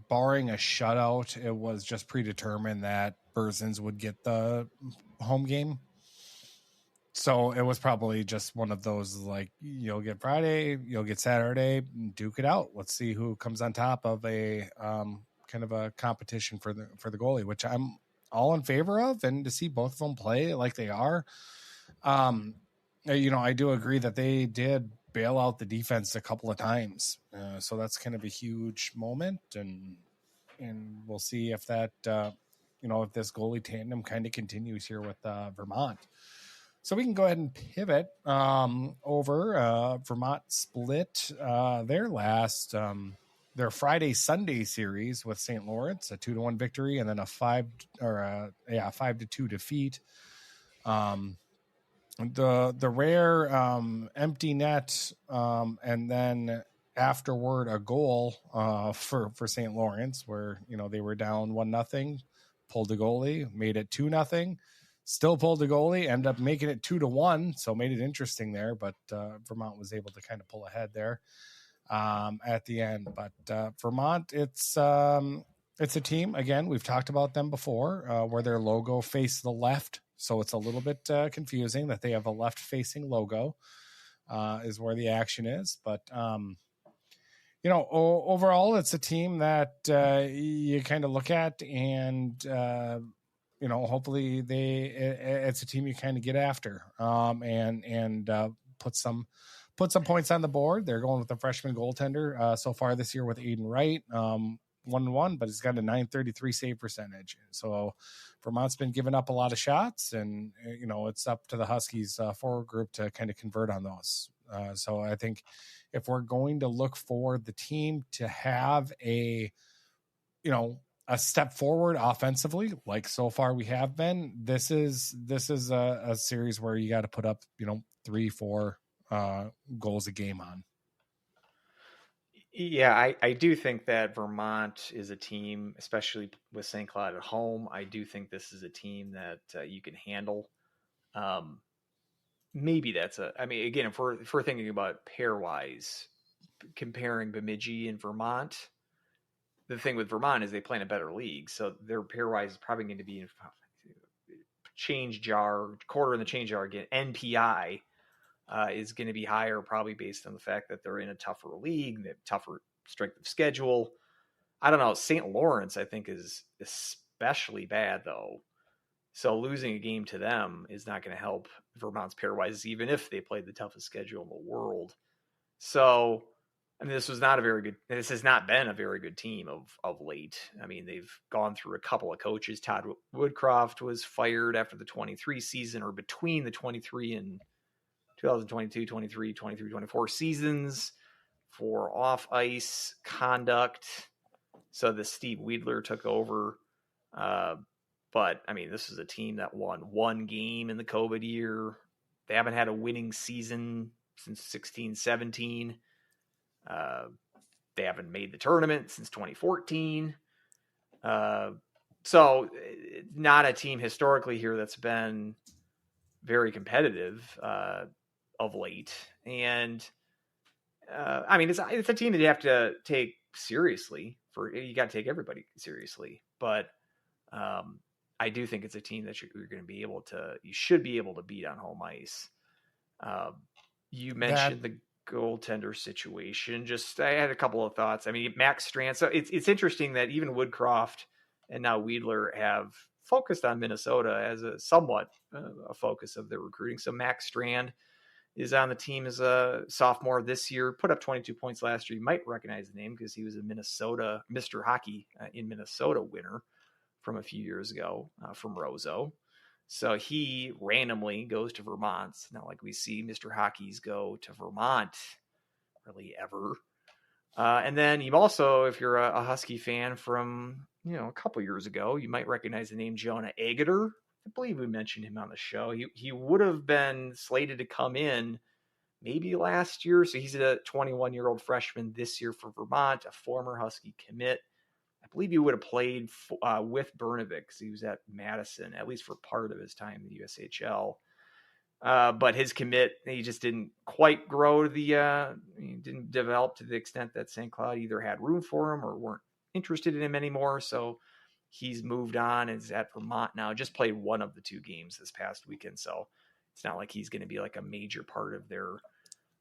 barring a shutout, it was just predetermined that Berzins would get the home game. So it was probably just one of those, like, you'll get Friday, you'll get Saturday, duke it out. Let's see who comes on top of a kind of a competition for the goalie, which I'm all in favor of, and to see both of them play like they are. I do agree that they did bail out the defense a couple of times. So that's kind of a huge moment, and we'll see if that, if this goalie tandem kind of continues here with Vermont. So we can go ahead and pivot over. Vermont split their Friday-Sunday series with St. Lawrence, a 2-1 victory, and then a 5-2 defeat. The rare empty net, and then afterward a goal for St. Lawrence, where they were down 1-0, pulled the goalie, made it 2-0. Still pulled the goalie, ended up making it 2-1, so made it interesting there. But Vermont was able to kind of pull ahead there at the end. But Vermont, it's a team, again, we've talked about them before, where their logo faced the left, so it's a little bit confusing that they have a left-facing logo, is where the action is. But overall, it's a team that you kind of look at, and hopefully it's a team you kind of get after, and put some points on the board. They're going with the freshman goaltender so far this year with Aiden Wright, 1-1, but he's got a .933 save percentage. So Vermont's been giving up a lot of shots, and it's up to the Huskies forward group to kind of convert on those. So I think if we're going to look for the team to have a step forward offensively, like so far we have been, this is a series where you got to put up 3-4 goals a game on. Yeah, I do think that Vermont is a team, especially with St. Cloud at home. I do think this is a team that you can handle. Maybe again, if we're thinking about pairwise, comparing Bemidji and Vermont, the thing with Vermont is they play in a better league, so their pairwise is probably going to be in change jar, quarter in the change jar again. NPI is going to be higher, probably based on the fact that they're in a tougher league, they have tougher strength of schedule. I don't know. St. Lawrence, I think, is especially bad, though. So losing a game to them is not going to help Vermont's pairwise, even if they played the toughest schedule in the world. So, this has not been a very good team of late. They've gone through a couple of coaches. Todd Woodcroft was fired after the 23 season, or between the 23 and 2022, 23, 23, 24 seasons for off-ice conduct. So the Steve Weidler took over. But, this is a team that won one game in the COVID year. They haven't had a winning season since 16-17. They haven't made the tournament since 2014. So not a team historically here that's been very competitive of late. And it's a team that you have to take seriously. You got to take everybody seriously. But I do think it's a team that you're going to be able to, you should be able to beat on home ice. You mentioned the goaltender situation. I had a couple of thoughts. Max Strand. So it's interesting that even Woodcroft and now Weidler have focused on Minnesota as a somewhat a focus of their recruiting. So Max Strand is on the team as a sophomore this year, put up 22 points last year. You might recognize the name because he was a Minnesota Mr. Hockey in Minnesota winner from a few years ago from Roseau. So he randomly goes to Vermont. It's not like we see Mr. Hockey's go to Vermont really ever. And then you also, if you're a Husky fan from, a couple years ago, you might recognize the name Jonah Agater. I believe we mentioned him on the show. He would have been slated to come in maybe last year. So he's a 21-year-old freshman this year for Vermont, a former Husky commit. I believe he would have played with Bernovic because he was at Madison, at least for part of his time in the USHL. But his commit, he just didn't quite grow he didn't develop to the extent that St. Cloud either had room for him or weren't interested in him anymore. So he's moved on and is at Vermont now. Just played one of the 2 games this past weekend. So it's not like he's going to be like a major part of their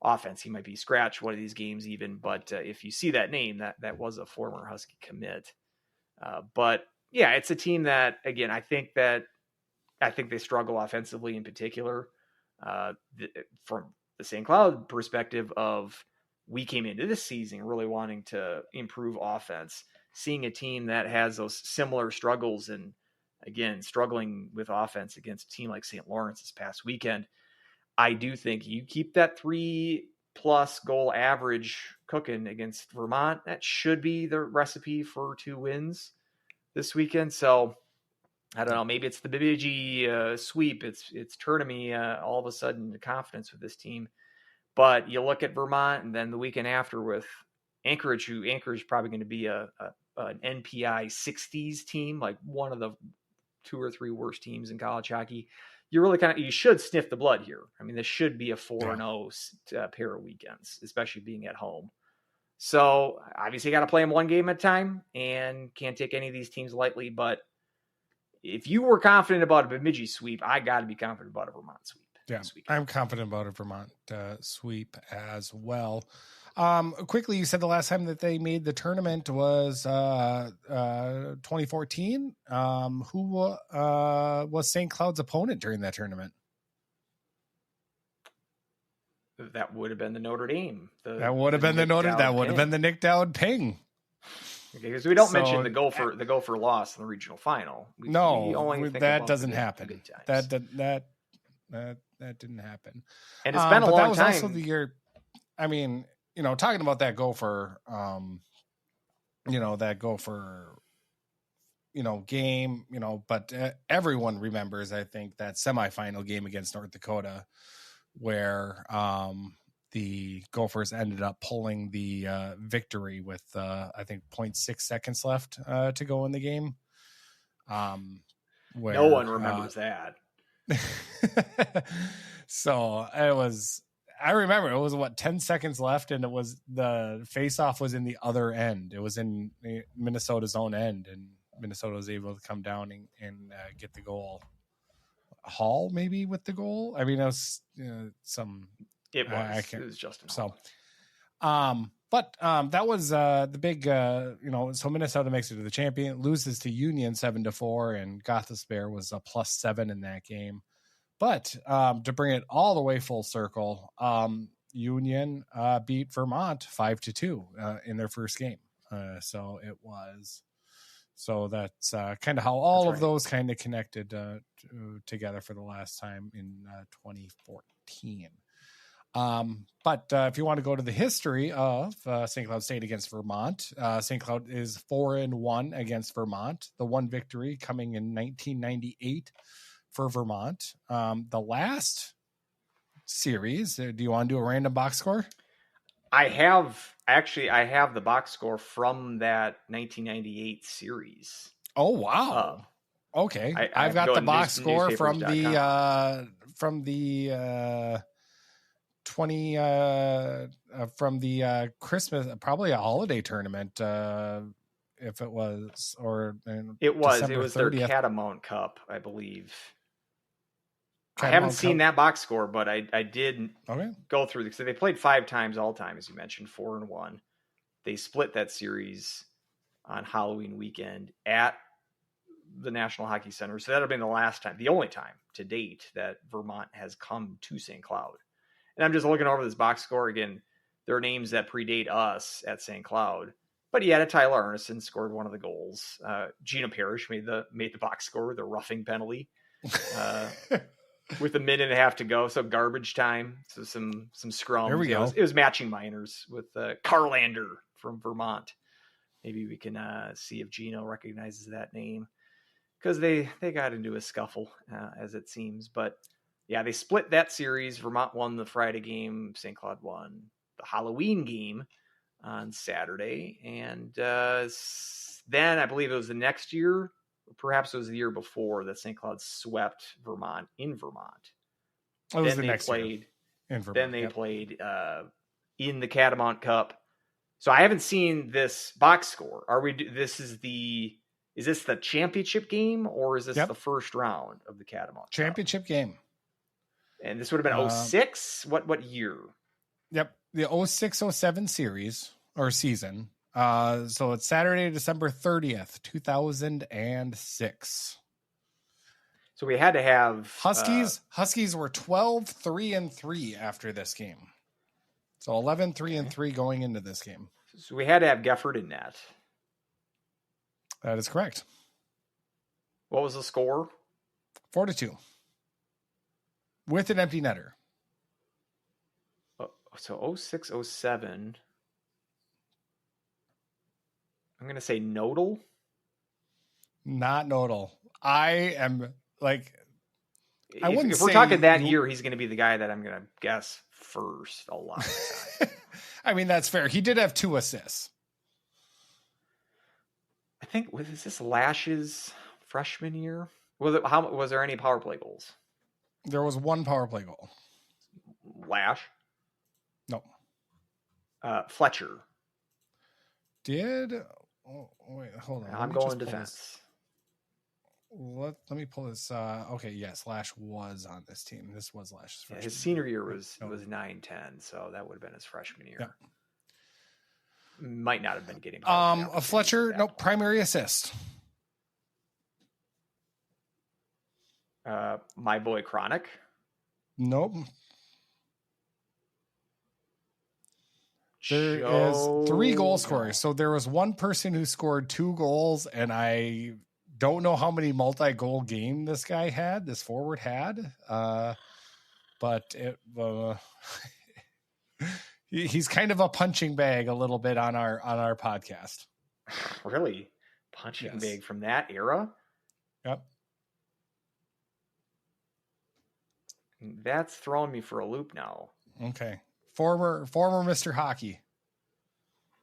offense. He might be scratched one of these games even, but if you see that name, that was a former Husky commit. But yeah, it's a team that, again, I think they struggle offensively in particular. From the St. Cloud perspective of, we came into this season really wanting to improve offense, seeing a team that has those similar struggles and, again, struggling with offense against a team like St. Lawrence this past weekend. I do think you keep that 3+ goal average cooking against Vermont. That should be the recipe for 2 wins this weekend. So I don't know. Maybe it's the Bemidji sweep. It's tournament all of a sudden the confidence with this team. But you look at Vermont, and then the weekend after with Anchorage, Anchorage is probably going to be an NPI 60s team, like one of the 2 or 3 worst teams in college hockey. You really you should sniff the blood here. I mean, this should be a 4-0 pair of weekends, especially being at home. So obviously, you got to play them one game at a time, and can't take any of these teams lightly. But if you were confident about a Bemidji sweep, I got to be confident about a Vermont sweep. Yeah, I'm confident about a Vermont sweep as well. Quickly, you said the last time that they made the tournament was 2014. Who was St. Cloud's opponent during that tournament? That would have been the Notre Dame. That would have been the Nick Dowd Ping. Because we don't mention the Gopher loss in the regional final. That doesn't happen. That didn't happen. And it's been a long time. That was also the year. I mean, talking about that Gopher, game, but everyone remembers, I think, that semifinal game against North Dakota where the Gophers ended up pulling the victory with, I think, 0.6 seconds left to go in the game. Where, no one remembers that. So I remember it was 10 seconds left, and it was the face-off was in the other end. It was in Minnesota's own end, and Minnesota was able to come down and get the goal. Hall maybe with the goal. I mean, it was some. It was Justin Hall. So, but that was the big. So Minnesota makes it to the champion, loses to Union 7-4, and Gothisbehere was a +7 in that game. But to bring it all the way full circle, Union beat Vermont 5-2 in their first game. So it was. So that's kind of how all of those kind of connected together for the last time in 2014. But if you want to go to the history of St. Cloud State against Vermont, St. Cloud is 4-1 against Vermont. The one victory coming in 1998 for Vermont. The last series, do you want to do a random box score? I have the box score from that 1998 series. Oh, wow. Okay. I've got the box score from the 20 from the Christmas, probably a holiday tournament. If it was, or it was December their 30th. Catamount Cup, I believe. I haven't seen that box score, but I did go through because they played 5 times all time, as you mentioned, 4-1. They split that series on Halloween weekend at the National Hockey Center. So that'll be the last time, the only time to date that Vermont has come to St. Cloud. And I'm just looking over this box score again. There are names that predate us at St. Cloud, but he had Tyler Arneson scored one of the goals. Gina Parrish made the box score, the roughing penalty. with a minute and a half to go. So garbage time. So some scrums. There we go. It was matching minors with Carlander from Vermont. Maybe we can see if Gino recognizes that name, because they got into a scuffle, as it seems. But yeah, they split that series. Vermont won the Friday game. St. Cloud won the Halloween game on Saturday. And then I believe it was the next year, perhaps it was the year before, that St. Cloud swept Vermont in Vermont. It was then the next played, year in Vermont. Then they played in the Catamount Cup. So I haven't seen this box score. Is this the championship game, or is this the first round of the Catamount championship game? And this would have been 06. What year? Yep. The 06-07 series or season. So it's Saturday, December 30th, 2006. So we had to have Huskies were 12-3-3 after this game. So 11-3-3 going into this game. So we had to have Gefford in net. That is correct. What was the score? 4-2. With an empty netter. So 06-07. I'm going to say Nodal. Not Nodal. I am like... If we're talking that year, he's going to be the guy that I'm going to guess first a lot of the time. I mean, that's fair. He did have 2 assists. I think, was this Lash's freshman year? Was there any power play goals? There was 1 power play goal. Lash? No. Fletcher. Did... Oh, wait, hold on. I'm going defense. Let me pull this. Okay, yes, Lash was on this team. This was Lash's freshman. His senior year was 9-10, so that would have been his freshman year. Yeah. Might not have been getting a Fletcher. No, primary assist. My boy Chronic. Nope. There is 3 goal scorers. So there was one person who scored 2 goals, and I don't know how many multi-goal game this forward had. But he's kind of a punching bag a little bit on our podcast. Really? Punching bag from that era? Yep. That's throwing me for a loop now. Okay. Former Mr. Hockey.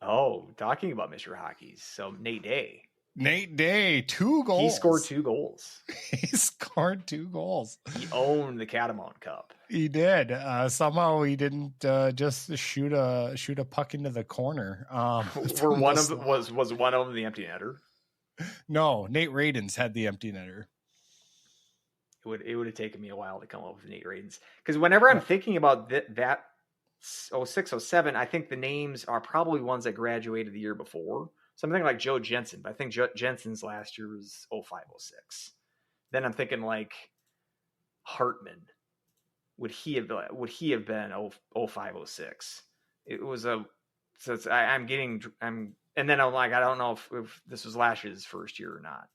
Oh, talking about Mr. Hockey. So Nate Day. 2 goals. He scored 2 goals. He scored 2 goals. He owned the Catamount Cup. He did. Somehow he didn't just shoot a puck into the corner. Was one of them the empty netter? No, Nate Radens had the empty netter. It would have taken me a while to come up with Nate Radens, because whenever I'm thinking about that 06-07, I think the names are probably ones that graduated the year before. Something like Joe Jensen, but I think Jensen's last year was 05-06. Then I'm thinking like Hartman. Would he have been 05-06? It was and then I'm like, I don't know if this was Lash's first year or not.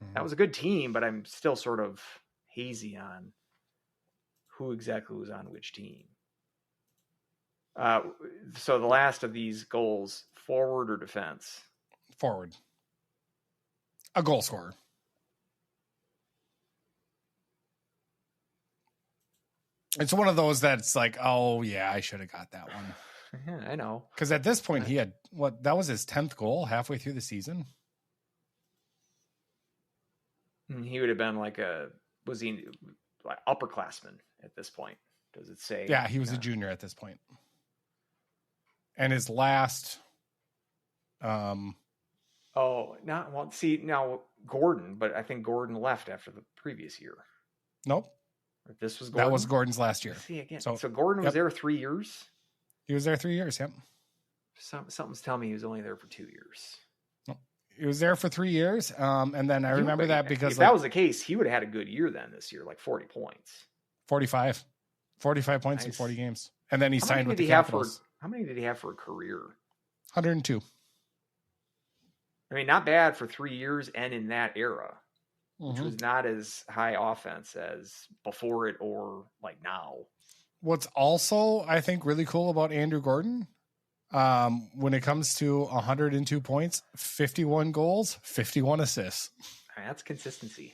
Mm-hmm. That was a good team, but I'm still sort of hazy on who exactly was on which team. So the last of these goals, forward or defense? Forward. A goal scorer. It's one of those that's like, oh yeah, I should have got that one. Yeah, I know. Because at this point he had that was his 10th goal halfway through the season. He would have been like upperclassman at this point. Does it say? Yeah, he was a junior at this point. And his last now Gordon, but I think Gordon left after the previous year. Nope. This was Gordon? That was Gordon's last year. See again. So Gordon was there 3 years? He was there 3 years, yep. Something's telling me he was only there for 2 years. Nope. He was there for 3 years. And then I remember that because if that was the case, he would have had a good year then this year, like 40 points. 45 points in 40 games. And then he signed with the Capitals. How many did he have for a career? 102. I mean, not bad for 3 years and in that era. which was not as high offense as before it or like now. What's also, I think, really cool about Andrew Gordon, when it comes to 102 points, 51 goals, 51 assists. That's consistency.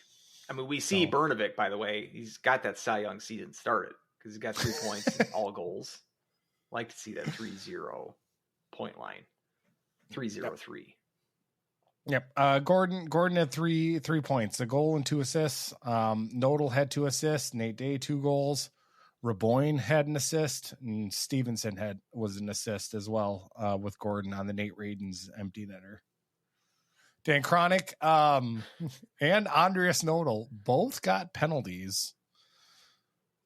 I mean, we see Bernovic, by the way, he's got that Cy Young season started because he's got 3 points and all goals. Like to see that 3-0 point line. 3-0-3. Yep. Gordon had three points, a goal and 2 assists. Nodal had 2 assists. Nate Day 2 goals. Raboyne had an assist, and Stevenson was an assist as well, with Gordon on the Nate Radens empty netter. Dan Chronic and Andreas Nodal both got penalties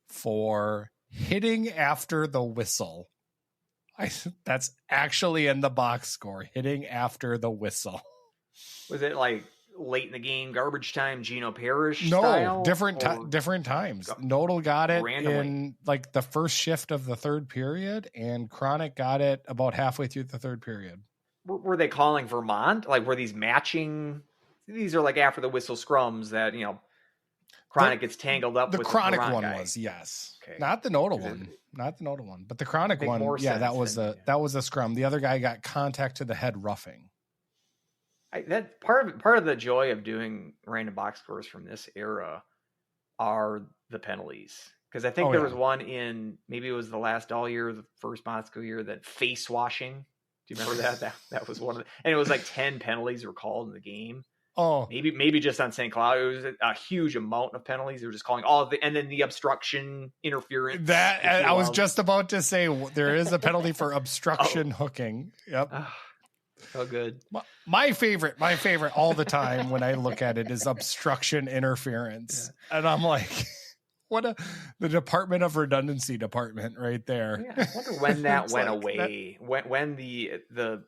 for hitting after the whistle. That's actually in the box score, hitting after the whistle. Was it like late in the game, garbage time, Gino Parrish No, style? different times. Nodal got it randomly in like the first shift of the third period, and Chronic got it about halfway through the third period. Were they calling Vermont? Like, were these matching? These are like after the whistle scrums that, Chronic gets tangled up with the Chronic Vermont one guy. was, yes. Okay. Not the Nodal one. Not the Nodal one. But the Chronic one, yeah, that was a scrum. The other guy got contact to the head roughing. That part of the joy of doing random box scores from this era are the penalties. Because I think there was one in, maybe it was the last all year, the first Moscow year, that face washing. Do you remember that? That was one of the, and it was like 10 penalties were called in the game. Oh, maybe just on St. Cloud, it was a huge amount of penalties. They were just calling all of the, and then the obstruction, interference. That I was just about to say, there is a penalty for obstruction hooking. Yep. So good. My favorite all the time when I look at it is obstruction interference, and I'm like, the Department of Redundancy department right there. Yeah, I wonder when that went away. When the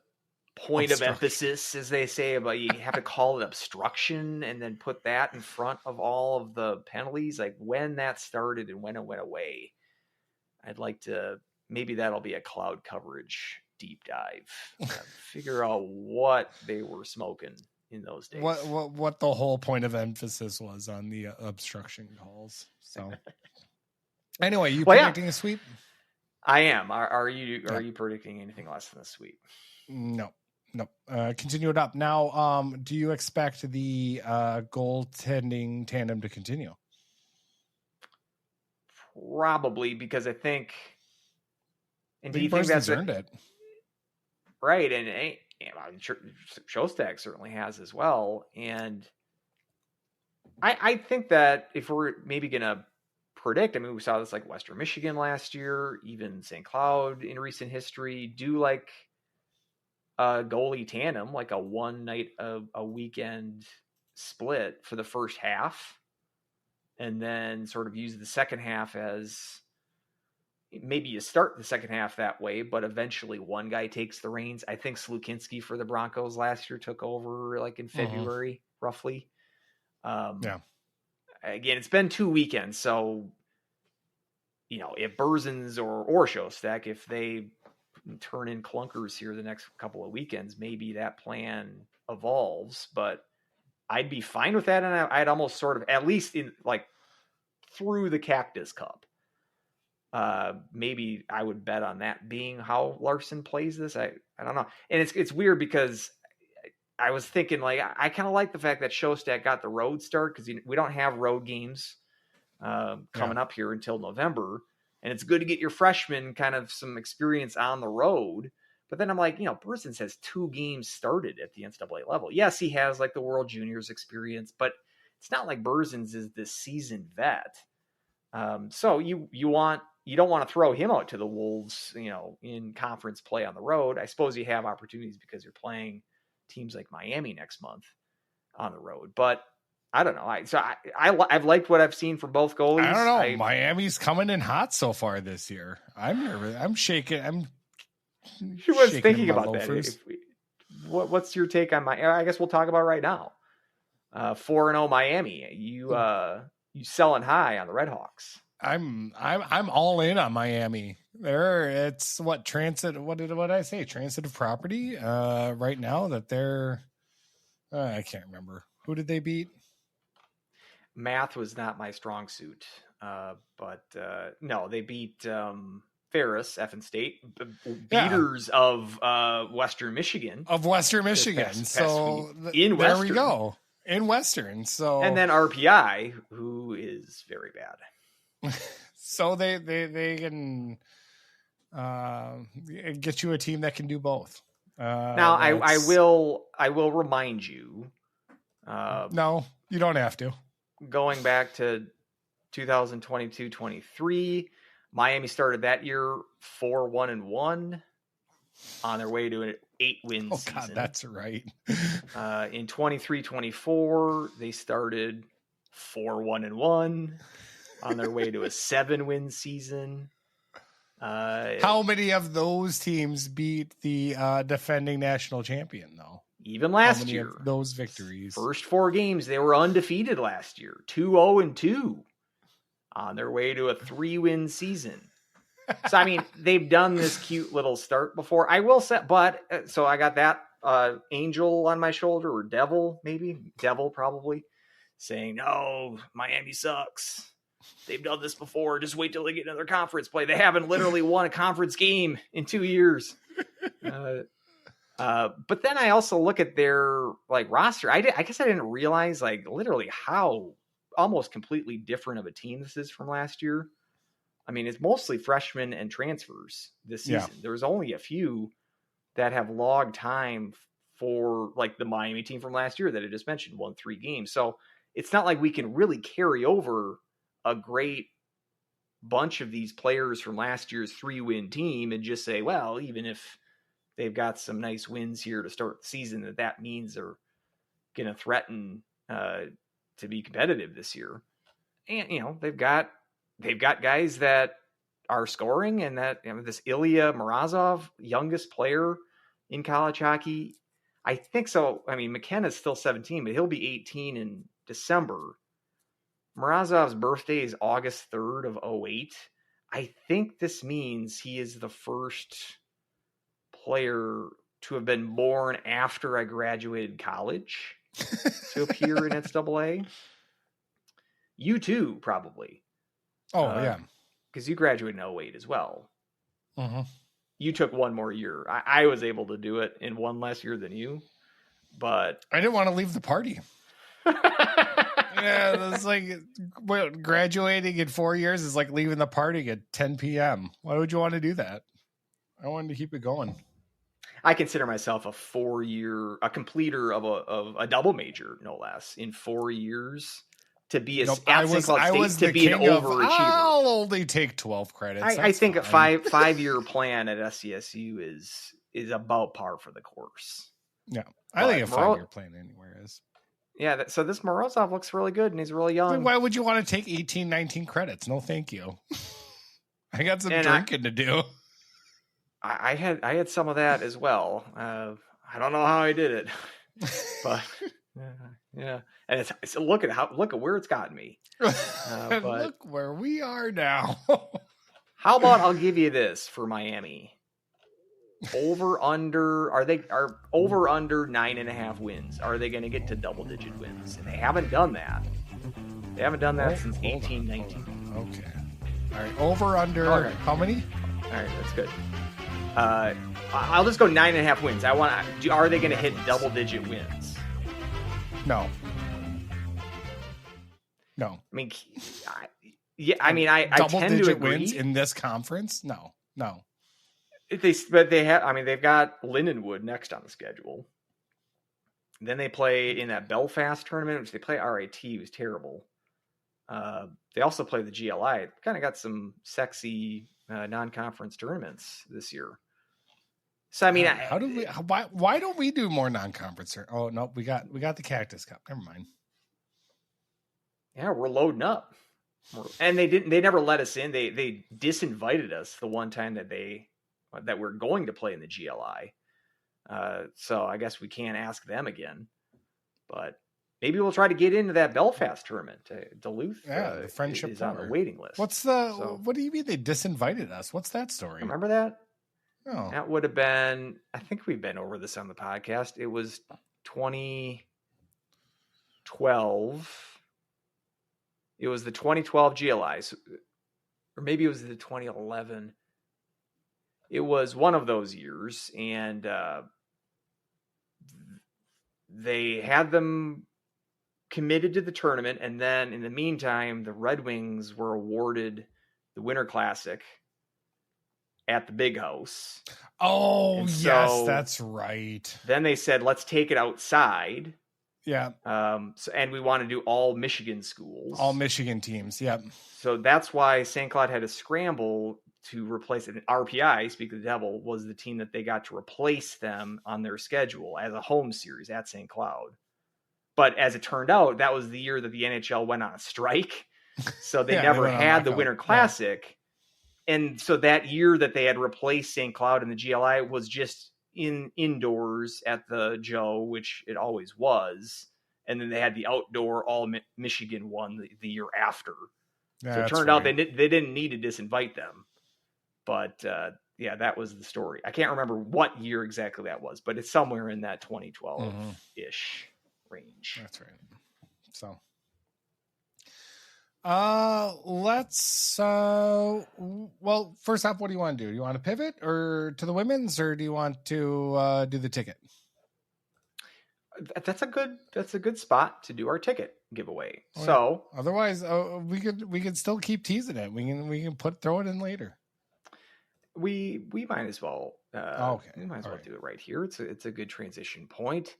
point of emphasis, as they say, about you have to call it obstruction and then put that in front of all of the penalties, like when that started and when it went away. I'd like to, maybe that'll be a cloud coverage deep dive. Figure out what they were smoking in those days. What the whole point of emphasis was on the obstruction calls. So anyway, you predicting a sweep? I am. Are you predicting anything less than a sweep? No. Continue it up. Now, do you expect the goaltending tandem to continue? Probably, because I think. And do you think that's earned it? Right, and Shostak certainly has as well. And I think that if we're maybe going to predict, I mean, we saw this like Western Michigan last year, even St. Cloud in recent history, do like a goalie tandem, like a one night a weekend split for the first half, and then sort of use the second half as maybe you start the second half that way, but eventually one guy takes the reins. I think Slukinski for the Broncos last year took over like in February, roughly. Again, it's been 2 weekends, so if Berzins or Shostak, if they turn in clunkers here the next couple of weekends, maybe that plan evolves, but I'd be fine with that. And I'd almost sort of, at least in like through the Cactus Cup, maybe I would bet on that being how Larson plays this. I don't know. And it's weird because I was thinking like, I kind of like the fact that Shostak got the road start because we don't have road games coming up here until November. And it's good to get your freshmen kind of some experience on the road. But then I'm like, Berzins has 2 games started at the NCAA level. Yes, he has like the World Juniors experience, but it's not like Berzins is this seasoned vet. So you don't want to throw him out to the wolves, in conference play on the road. I suppose you have opportunities because you're playing teams like Miami next month on the road, but I don't know. I've liked what I've seen from both goalies. I don't know. Miami's coming in hot so far this year. I'm nervous. I'm shaking. She was thinking about that. What's your take on I guess we'll talk about it right now. 4-0 Miami. You selling high on the Redhawks. I'm all in on Miami. It's what transit. What did I say? Transitive property. Right now that they're, I can't remember who did they beat. math was not my strong suit. But no, they beat Ferris, Effin State, beaters of Western Michigan. Of Western Michigan. Past so in there Western. we go. In Western. So and then RPI, who is very bad. So they can get you a team that can do both. Now I will remind you. No, you don't have to. Going back to 2022-23, Miami started that year 4-1-1 on their way to an 8-win season. God, that's right. In 23-24, they started 4-1-1 on their way to a 7-win season. How many of those teams beat the defending national champion, though? Even last year, those victories. First 4 games, they were undefeated last year, 2-0-2 on their way to a 3-win season. So, I mean, they've done this cute little start before. I will say, but so I got that angel on my shoulder, or devil, maybe devil, probably saying, "No, Miami sucks. They've done this before. Just wait till they get another conference play. They haven't literally won a conference game in 2 years." But then I also look at their roster. I guess I didn't realize literally how almost completely different of a team this is from last year. I mean, it's mostly freshmen and transfers this season. Yeah. There was only a few that have logged time for the Miami team from last year that I just mentioned, won 3 games. So it's not like we can really carry over a great bunch of these players from last year's 3-win team and just say, well, even if they've got some nice wins here to start the season, that means they're going to threaten to be competitive this year. And, they've got guys that are scoring, and that this Ilya Morozov, youngest player in college hockey. I think so. I mean, McKenna's still 17, but he'll be 18 in December. Morozov's birthday is August 3rd of 2008. I think this means he is the first player to have been born after I graduated college to appear in NCAA. You too, probably. Oh, yeah. Because you graduated in 2008 as well. Mm-hmm. You took 1 more year. I was able to do it in 1 less year than you, but I didn't want to leave the party. Yeah, it's graduating in 4 years is like leaving the party at 10 p.m. Why would you want to do that? I wanted to keep it going. I consider myself a completer of a double major, no less, in 4 years. To be an overachiever. I'll only take 12 credits. I think a 5-year plan at SCSU is about par for the course. Yeah, I think a 5-year plan anywhere is. Yeah, so this Morozov looks really good, and he's really young. Why would you want to take 18, 19 credits? No, thank you. I got some drinking to do. I had some of that as well. I don't know how I did it, but yeah. And it's look at where it's gotten me. But look where we are now. How about I'll give you this for Miami. Over under 9.5 wins. Are they going to get to double-digit wins? And they haven't done that. They haven't done that since 18-19. Okay. All right. Over under how many? All right, that's good. I'll just go 9.5 wins. Are they going to hit double-digit wins? No. I mean, I tend to agree. Wins in this conference. No. They've got Lindenwood next on the schedule. Then they play in that Belfast tournament, which they play RIT, was terrible. They also play the GLI. Kind of got some sexy non-conference tournaments this year. So I mean, why don't we do more non-conference? Oh no, we got the Cactus Cup. Never mind. Yeah, we're loading up, and they never let us in. They disinvited us the one time that we're going to play in the GLI. So I guess we can't ask them again, but maybe we'll try to get into that Belfast tournament. Duluth, the friendship is on the waiting list. What do you mean they disinvited us? What's that story? Remember that? Oh. That would have been, I think we've been over this on the podcast. It was 2012. It was the 2012 GLI, or maybe it was the 2011. It was one of those years, and they had them committed to the tournament, and then in the meantime, the Red Wings were awarded the Winter Classic at the Big House. Oh, And yes, so that's right. Then they said, let's take it outside. Yeah. And we want to do all Michigan schools. All Michigan teams, yep. So that's why St. Cloud had to scramble to replace it. And RPI, Speak of the Devil, was the team that they got to replace them on their schedule as a home series at St. Cloud. But as it turned out, that was the year that the NHL went on a strike. So they never had the Winter Classic. Yeah. And so that year that they had replaced St. Cloud in the GLI was just indoors at the Joe, which it always was. And then they had the outdoor all Michigan one the year after. Yeah, so it turned out they didn't need to disinvite them. But yeah, that was the story. I can't remember what year exactly that was, but it's somewhere in that 2012-ish range. That's right. So let's well, first off, what do you want to do? Do you want to pivot or to the women's, or do you want to do the ticket? That's a good spot to do our ticket giveaway. Oh, so yeah. Otherwise, we could still keep teasing it. We can throw it in later. We might as well. Okay. We might as well do it right here. It's a good transition point.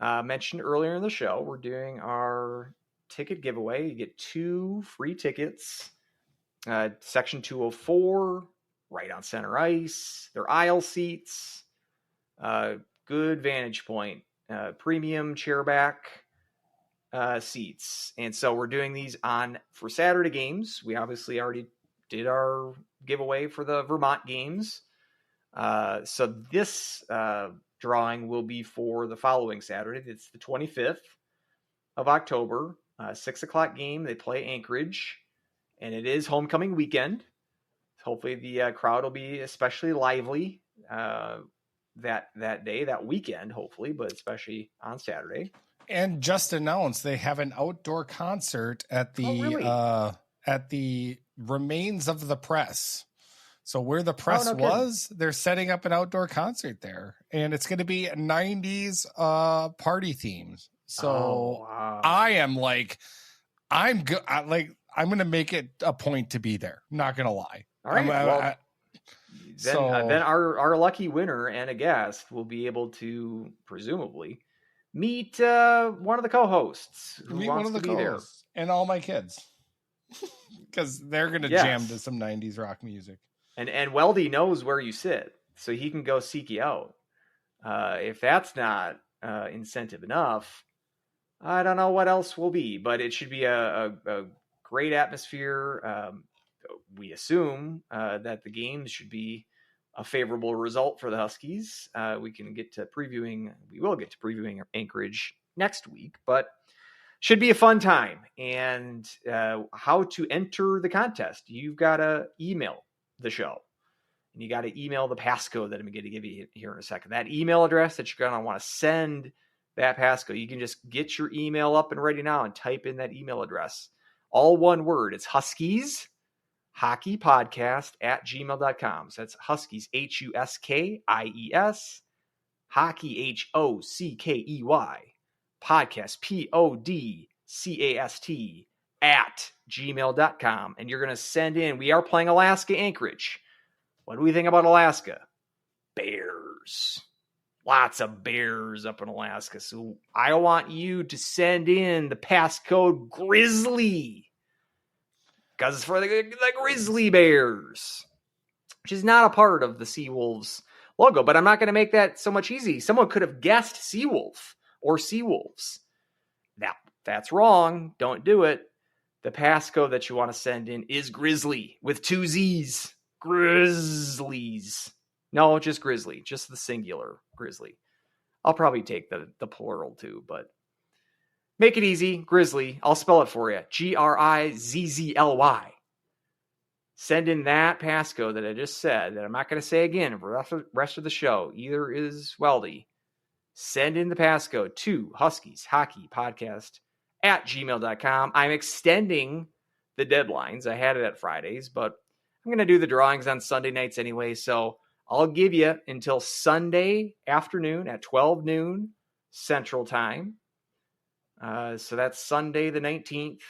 Mentioned earlier in the show, we're doing our ticket giveaway. You get 2 free tickets. Section 204, right on center ice. They're aisle seats. Good vantage point. Premium chairback seats. And so we're doing these for Saturday games. We obviously already did our giveaway for the Vermont games. So this drawing will be for the following Saturday. It's the 25th of October, 6:00 game. They play Anchorage, and it is homecoming weekend. Hopefully the crowd will be especially lively that day, that weekend, hopefully, but especially on Saturday. And just announced they have an outdoor concert at the at the Remains of the Press. So where the press was, they're setting up an outdoor concert there, and it's going to be 90s party themes. So wow. I am I'm good. I'm going to make it a point to be there. Not going to lie. All right. Then our lucky winner and a guest will be able to presumably meet one of the co-hosts who wants to be there, and all my kids, because they're going to jam to some 90s rock music. And Weldie knows where you sit, so he can go seek you out. If that's not incentive enough, I don't know what else will be, but it should be a great atmosphere. We assume that the games should be a favorable result for the Huskies. We will get to previewing Anchorage next week, but should be a fun time. And how to enter the contest, you've got to email the show, and you got to email the passcode that I'm going to give you here in a second. That email address that you're going to want to send that passcode, you can just get your email up and ready now and type in that email address. All one word. It's Huskies Hockey Podcast @gmail.com. So that's Huskies HUSKIES Hockey HOCKEY Podcast PODCAST @gmail.com. And you're going to send in, we are playing Alaska Anchorage. What do we think about Alaska? Bears. Lots of bears up in Alaska. So I want you to send in the passcode Grizzly, because it's for the Grizzly Bears, which is not a part of the Seawolves logo. But I'm not going to make that so much easy. Someone could have guessed Seawolf or Seawolves. That's wrong. Don't do it. The passcode that you want to send in is Grizzly with 2 Z's. Grizzlies. No, just Grizzly. Just the singular Grizzly. I'll probably take the plural too, but make it easy. Grizzly. I'll spell it for you. GRIZZLY. Send in that passcode that I just said, that I'm not going to say again for the rest of the show. Either is Weldie. Send in the passcode to Huskies Hockey Podcast @gmail.com. I'm extending the deadlines. I had it at Fridays, but I'm going to do the drawings on Sunday nights anyway. So I'll give you until Sunday afternoon at 12 noon Central Time. So that's Sunday, the 19th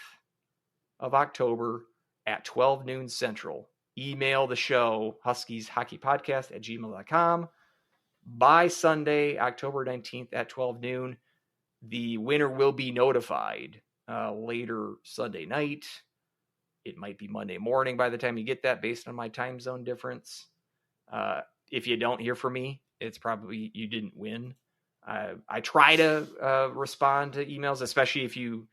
of October at 12 noon Central. Email the show, huskieshockeypodcast@gmail.com. By Sunday, October 19th at 12 noon, the winner will be notified later Sunday night. It might be Monday morning by the time you get that based on my time zone difference. If you don't hear from me, it's probably you didn't win. I try to respond to emails, especially if you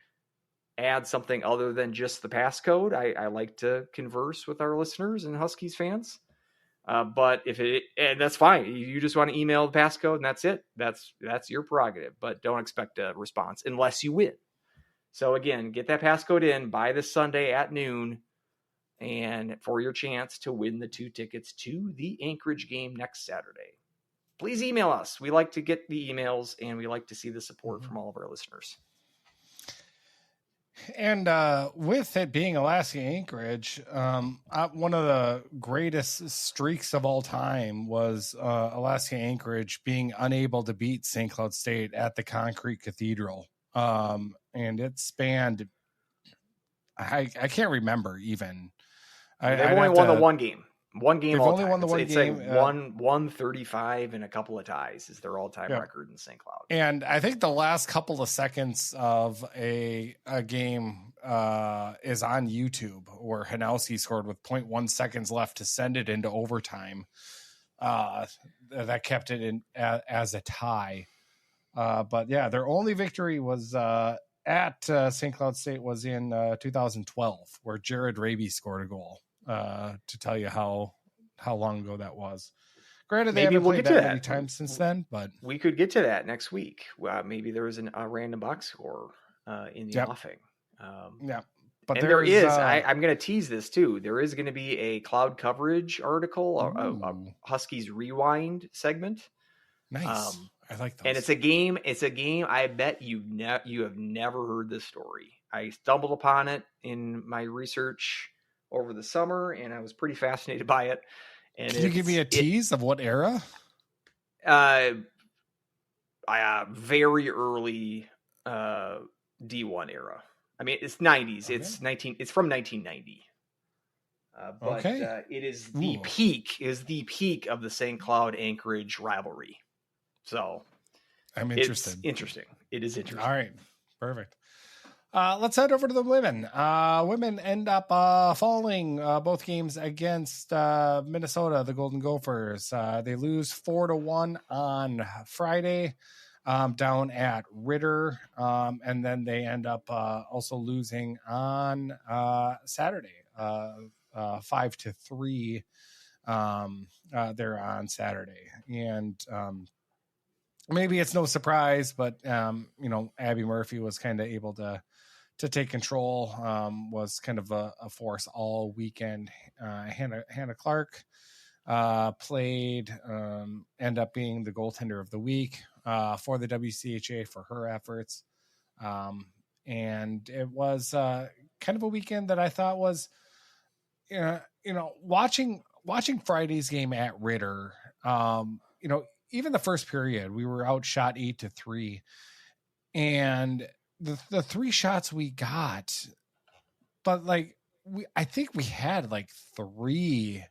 add something other than just the passcode. I like to converse with our listeners and Huskies fans. But and that's fine. You just want to email the passcode and that's it. That's your prerogative, but don't expect a response unless you win. So again, get that passcode in by this Sunday at noon and for your chance to win the 2 tickets to the Anchorage game next Saturday. Please email us. We like to get the emails and we like to see the support from all of our listeners. And with it being Alaska Anchorage, one of the greatest streaks of all time was Alaska Anchorage being unable to beat St. Cloud State at the Concrete Cathedral. And it spanned, I can't remember even. They've only won the one game. One game all time. Won the it's game. Like 135 and a couple of ties is their all-time record in St. Cloud. And I think the last couple of seconds of a game is on YouTube where Hanowski scored with 0.1 seconds left to send it into overtime. That kept it in as a tie. But yeah, their only victory was at St. Cloud State was in 2012, where Jared Raby scored a goal. To tell you how long ago that was. Granted, they haven't played that many times since then, but we could get to that next week. Maybe there was a random box score in the offing. But there is. I'm going to tease this too. There is going to be a cloud coverage article, a Huskies Rewind segment. Nice. I like those. And it's a game. I bet you have never heard this story. I stumbled upon it in my research over the summer, and I was pretty fascinated by it. And can you give me a tease of what era? Very early D1 era. I mean, it's 90s. Okay. It's from 1990. But it is the peak. Is the peak of the St. Cloud Anchorage rivalry. So I'm interested. It's interesting. It is interesting. All right, perfect. Let's head over to the women. Women end up falling both games against Minnesota, the Golden Gophers. They lose 4-1 on Friday down at Ritter. And then they end up also losing on Saturday, 5-3 there on Saturday. And maybe it's no surprise, but, Abby Murphy was kind of able to take control, was kind of a force all weekend. Hannah Clark played, end up being the goaltender of the week for the WCHA for her efforts. And it was kind of a weekend that I thought was, watching Friday's game at Ritter, even the first period, we were outshot 8-3. And the 3 shots we got, but I think we had 3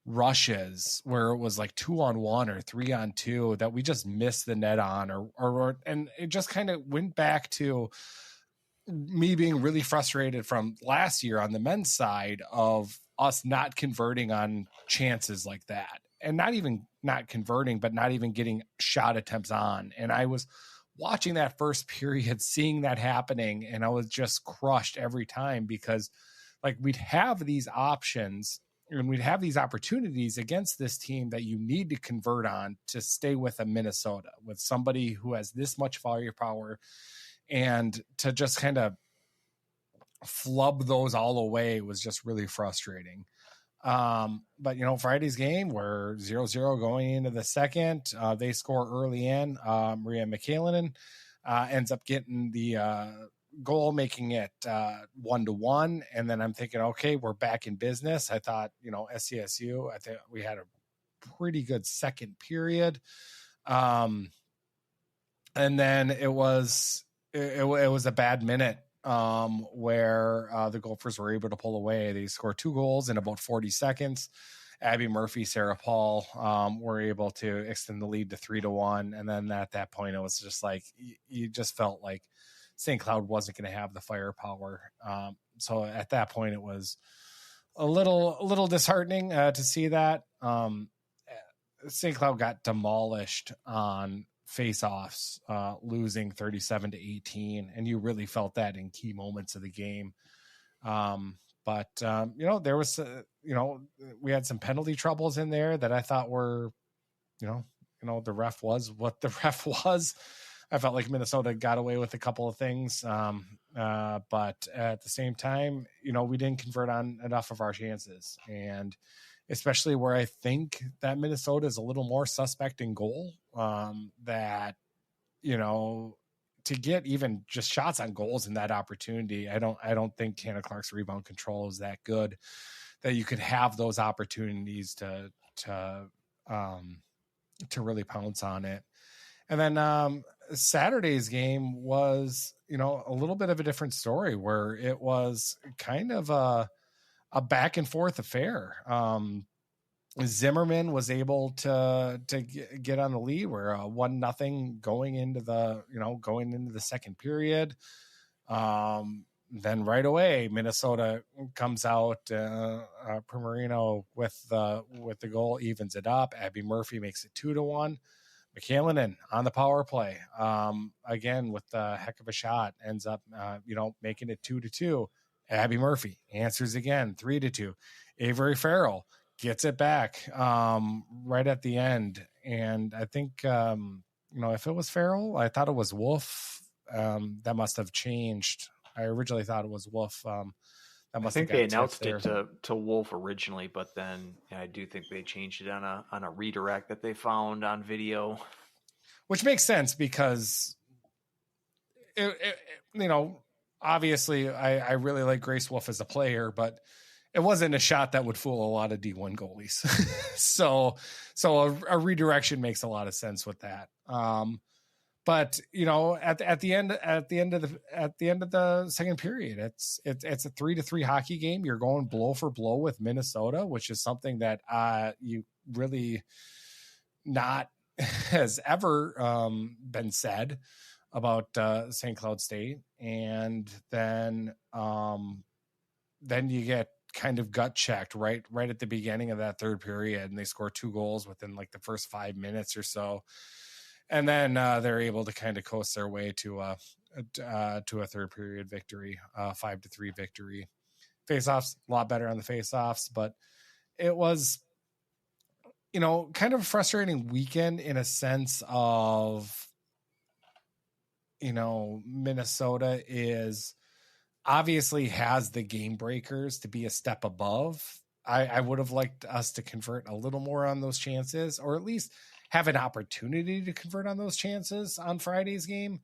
rushes where it was 2-on-1 or 3-on-2 that we just missed the net on, or and it just kind of went back to me being really frustrated from last year on the men's side of us not converting on chances like that, and not even not converting, but not even getting shot attempts on. And I was watching that first period, seeing that happening, and I was just crushed every time because we'd have these options and we'd have these opportunities against this team that you need to convert on to stay with a Minnesota, with somebody who has this much firepower, and to just kind of flub those all away was just really frustrating. But Friday's game, we're 0-0 going into the second. They score early in. Maria McKaylin ends up getting the goal, making it 1-1. And then I'm thinking, okay, we're back in business. I thought, SCSU, I think we had a pretty good second period. And then it was a bad minute where the Gophers were able to pull away. They scored 2 goals in about 40 seconds. Abby Murphy, Sarah Paul were able to extend the lead to 3-1. And then at that point, it was just like, you just felt like St. Cloud wasn't going to have the firepower. So at that point, it was a little disheartening to see that. St. Cloud got demolished on face-offs, losing 37-18. And you really felt that in key moments of the game. But there was, we had some penalty troubles in there that I thought were, the ref was what the ref was. I felt like Minnesota got away with a couple of things. But at the same time, we didn't convert on enough of our chances. And especially where I think that Minnesota is a little more suspect in goal, that, to get even just shots on goals in that opportunity, I don't think Hannah Clark's rebound control is that good that you could have those opportunities to really pounce on it. And then Saturday's game was, a little bit of a different story where it was kind of a back and forth affair. Zimmerman was able to get on the lead. We're 1-0 going into the second period. Then right away, Minnesota comes out. Primarino with the goal evens it up. Abby Murphy makes it 2-1. McCallinen on the power play, again with the heck of a shot, ends up making it 2-2. Abby Murphy answers again, 3-2. Avery Farrell gets it back right at the end. And I think, if it was Farrell, I thought it was Wolf. That must have changed. I originally thought it was Wolf. I think they announced it to Wolf originally, but then I do think they changed it on a redirect that they found on video. Which makes sense because, obviously I really like Grace Wolf as a player, but it wasn't a shot that would fool a lot of D1 goalies. so a redirection makes a lot of sense with that. But at the end of the second period, it's a 3-3 hockey game. You're going blow for blow with Minnesota, which is something that you really not has ever been said about St. Cloud State. And then you get kind of gut checked right at the beginning of that third period, and they score 2 goals within like the first 5 minutes or so. And then they're able to kind of coast their way to a third period victory, 5-3 victory. Faceoffs a lot better on the faceoffs, but it was, kind of a frustrating weekend in a sense of, Minnesota is obviously has the game breakers to be a step above. I would have liked us to convert a little more on those chances, or at least have an opportunity to convert on those chances on Friday's game.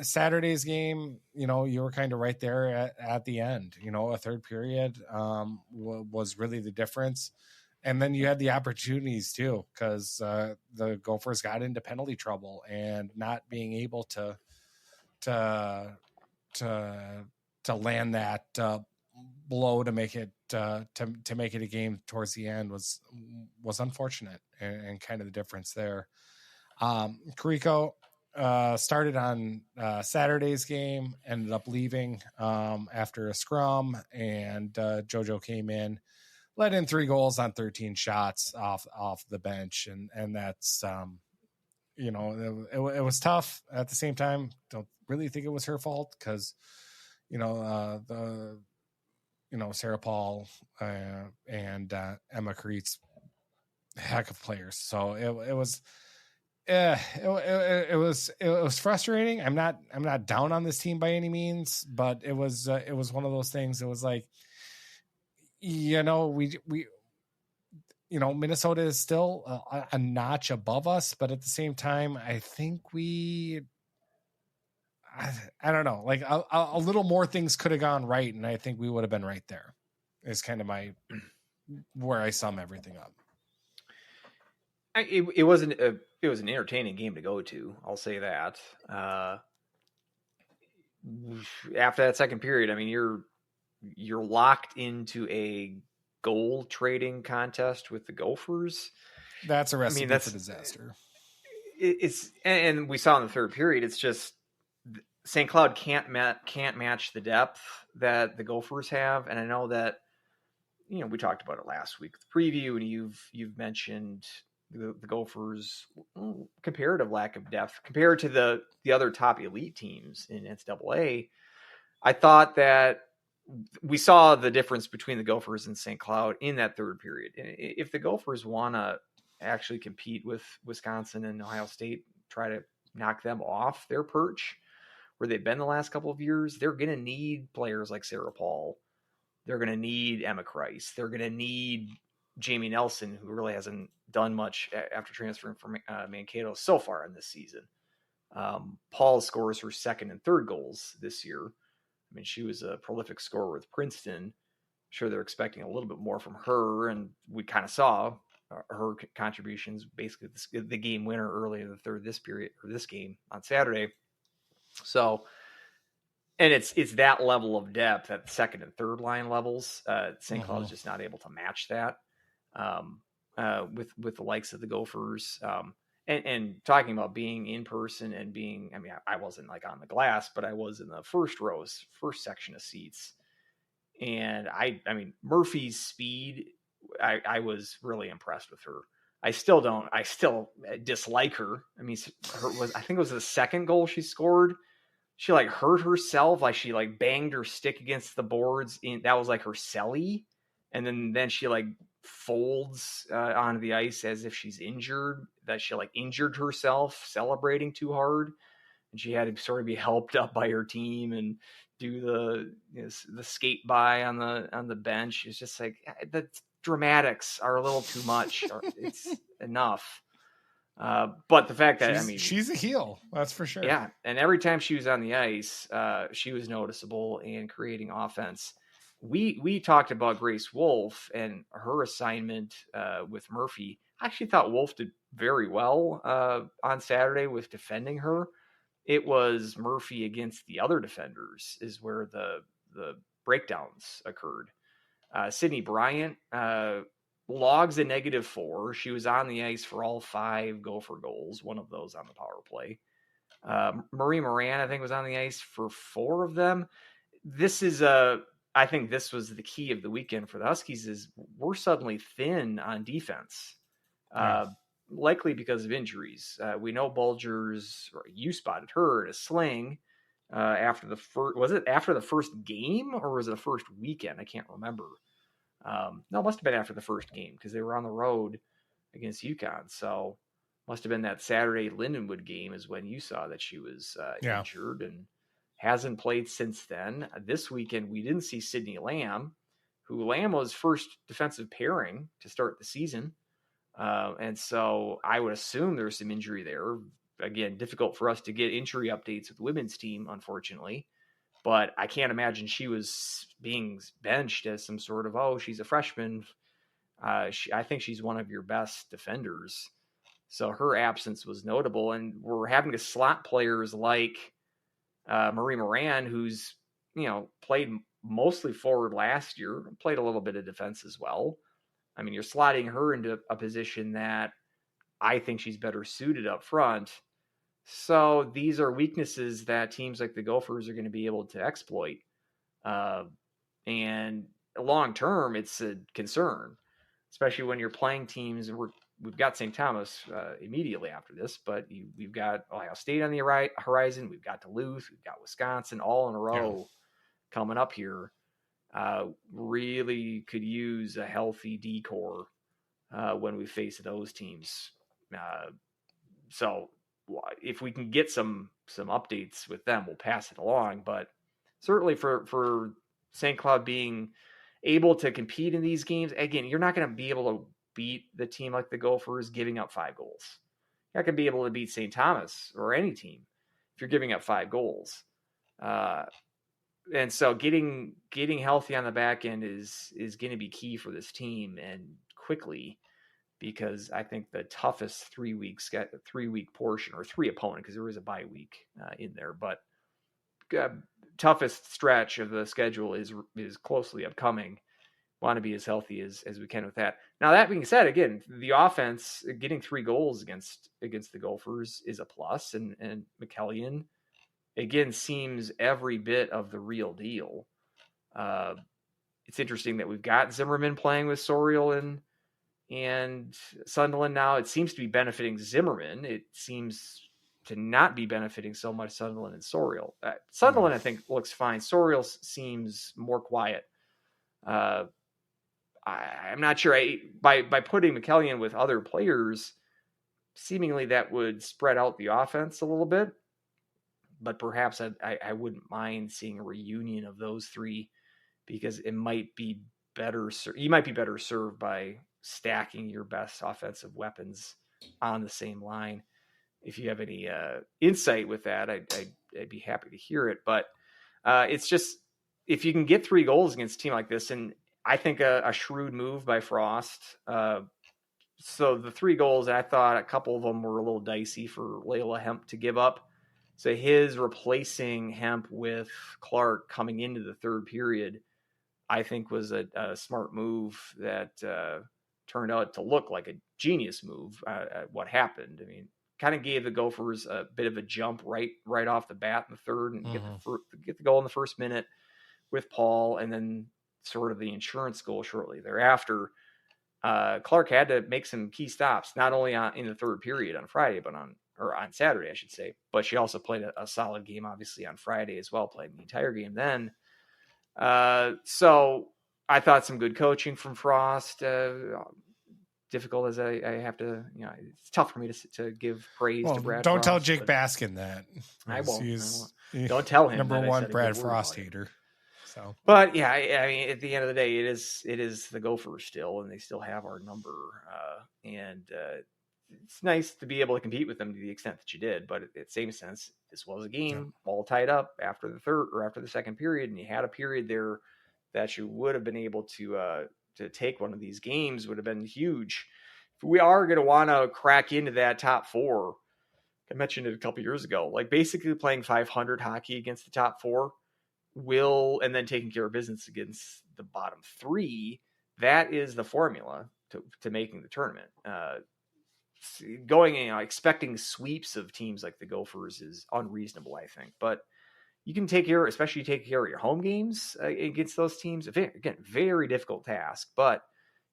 Saturday's game, you were kind of right there at the end. A third period was really the difference. And then you had the opportunities too, because the Gophers got into penalty trouble, and not being able to land that blow to make it to make it a game towards the end was unfortunate, and kind of the difference there. Carrico started on Saturday's game, ended up leaving after a scrum, and JoJo came in, let in 3 goals on 13 shots off the bench, and that's it was tough. At the same time, don't really think it was her fault, because Sarah Paul and Emma Creet's heck of players. So it was frustrating. I'm not down on this team by any means, but it was one of those things. It was like, Minnesota is still a notch above us, but at the same time, I think I don't know, like a little more things could have gone right, and I think we would have been right there. Is kind of where I sum everything up. It was an entertaining game to go to. I'll say that. After that second period, I mean, you're locked into a goal trading contest with the Gophers. That's a recipe for disaster. It's, and we saw in the third period, it's just St. Cloud can't match the depth that the Gophers have, and I know that, you know, we talked about it last week, the preview, and you've mentioned the Gophers' comparative lack of depth compared to the other top elite teams in NCAA. I thought that we saw the difference between the Gophers and St. Cloud in that third period. If the Gophers want to actually compete with Wisconsin and Ohio State, try to knock them off their perch where they've been the last couple of years, they're going to need players like Sarah Paul. They're going to need Emma Kreis. They're going to need Jamie Nelson, who really hasn't done much after transferring from Mankato so far in this season. Paul scores her second and third goals this year. I mean, she was a prolific scorer with Princeton. I'm sure they're expecting a little bit more from her, and we kind of saw her contributions, basically the game winner early in the third this game on Saturday. So, and it's that level of depth at second and third line levels. St. Cloud is just not able to match that with the likes of the Gophers. And talking about being in person and being, I mean, I wasn't like on the glass, but I was in the first section of seats. And I mean, Murphy's speed, I was really impressed with her. I still dislike her. I mean, I think it was the second goal she scored. She like hurt herself. Like she like banged her stick against the boards. That was like her celly. And then she like folds onto the ice as if she's injured, that she like injured herself celebrating too hard, and she had to sort of be helped up by her team and do the skate by on the bench. It's just like the dramatics are a little too much. It's enough. But the fact that she's a heel, that's for sure. Yeah, and every time she was on the ice, she was noticeable and creating offense. We talked about Grace Wolf and her assignment with Murphy. I actually thought Wolf did very well on Saturday with defending her. It was Murphy against the other defenders is where the breakdowns occurred. Sydney Bryant logs a -4. She was on the ice for all 5 Gopher goals, one of those on the power play. Marie Moran, I think, was on the ice for 4 of them. I think this was the key of the weekend for the Huskies is we're suddenly thin on defense, likely because of injuries. We know you spotted her in a sling after the first, was it after the first game or was it the first weekend? I can't remember. No, it must have been after the first game because they were on the road against UConn. So must have been that Saturday Lindenwood game is when you saw that she was injured and hasn't played since then. This weekend, we didn't see Sydney Lamb, who Lamb was first defensive pairing to start the season. And so I would assume there's some injury there. Again, difficult for us to get injury updates with the women's team, unfortunately. But I can't imagine she was being benched as some sort of, she's a freshman. I think she's one of your best defenders. So her absence was notable. And we're having to slot players like Marie Moran, who's, played mostly forward last year, played a little bit of defense as well. I mean, you're slotting her into a position that I think she's better suited up front. So these are weaknesses that teams like the Gophers are going to be able to exploit. And long term, it's a concern, especially when you're playing teams. And we've got St. Thomas immediately after this, but we've got Ohio State on the horizon. We've got Duluth. We've got Wisconsin all in a row coming up here. Really could use a healthy D-core when we face those teams. So if we can get some updates with them, we'll pass it along. But certainly for St. Cloud being able to compete in these games, again, you're not going to be able to beat the team like the Gophers giving up 5 goals. You're not going to be able to beat St. Thomas or any team if you're giving up 5 goals. And so getting healthy on the back end is going to be key for this team, and quickly, because I think the toughest 3 weeks got a 3-week portion, or 3 opponent, because there is a bye week in there, but toughest stretch of the schedule is closely upcoming. Want to be as healthy as we can with that. Now, that being said, again, the offense getting 3 goals against the Gophers is a plus, and McKellian again seems every bit of the real deal. It's interesting that we've got Zimmerman playing with Sorial and Sunderland now. It seems to be benefiting Zimmerman. It seems to not be benefiting so much Sunderland and Sorial. Sunderland, I think, looks fine. Sorial seems more quiet. I'm not sure. By putting McKellian with other players, seemingly that would spread out the offense a little bit. But perhaps I wouldn't mind seeing a reunion of those 3, because it might be better. You might be better served by stacking your best offensive weapons on the same line. If you have any insight with that, I'd be happy to hear it. But it's just, if you can get 3 goals against a team like this, and I think a shrewd move by Frost. So the 3 goals, I thought a couple of them were a little dicey for Layla Hemp to give up. So his replacing Hemp with Clark coming into the third period, I think, was a smart move that turned out to look like a genius move at what happened. I mean, kind of gave the Gophers a bit of a jump right off the bat in the third, and get the goal in the first minute with Paul, and then sort of the insurance goal shortly thereafter. Clark had to make some key stops, not only in the third period on Friday, but on Saturday, I should say. But she also played a solid game, obviously, on Friday as well, played the entire game then. So I thought some good coaching from Frost. Difficult as I have to, it's tough for me to give praise to Brad. Don't Frost, tell Jake Baskin that. I won't. Don't tell him. Number one Brad Frost hater. So, but yeah, I mean, at the end of the day, it is the Gophers still, and they still have our number. And it's nice to be able to compete with them to the extent that you did. But at the same sense, this was a game all tied up after the third or after the second period, and you had a period there that you would have been able to take one of these games. Would have been huge. If we are going to want to crack into that top 4, I mentioned it a couple years ago, like basically playing 500 hockey against the top 4 and then taking care of business against the bottom 3. That is the formula to making the tournament. Going, expecting sweeps of teams like the Gophers is unreasonable, I think. But you can take care of your home games against those teams. Again, very difficult task, but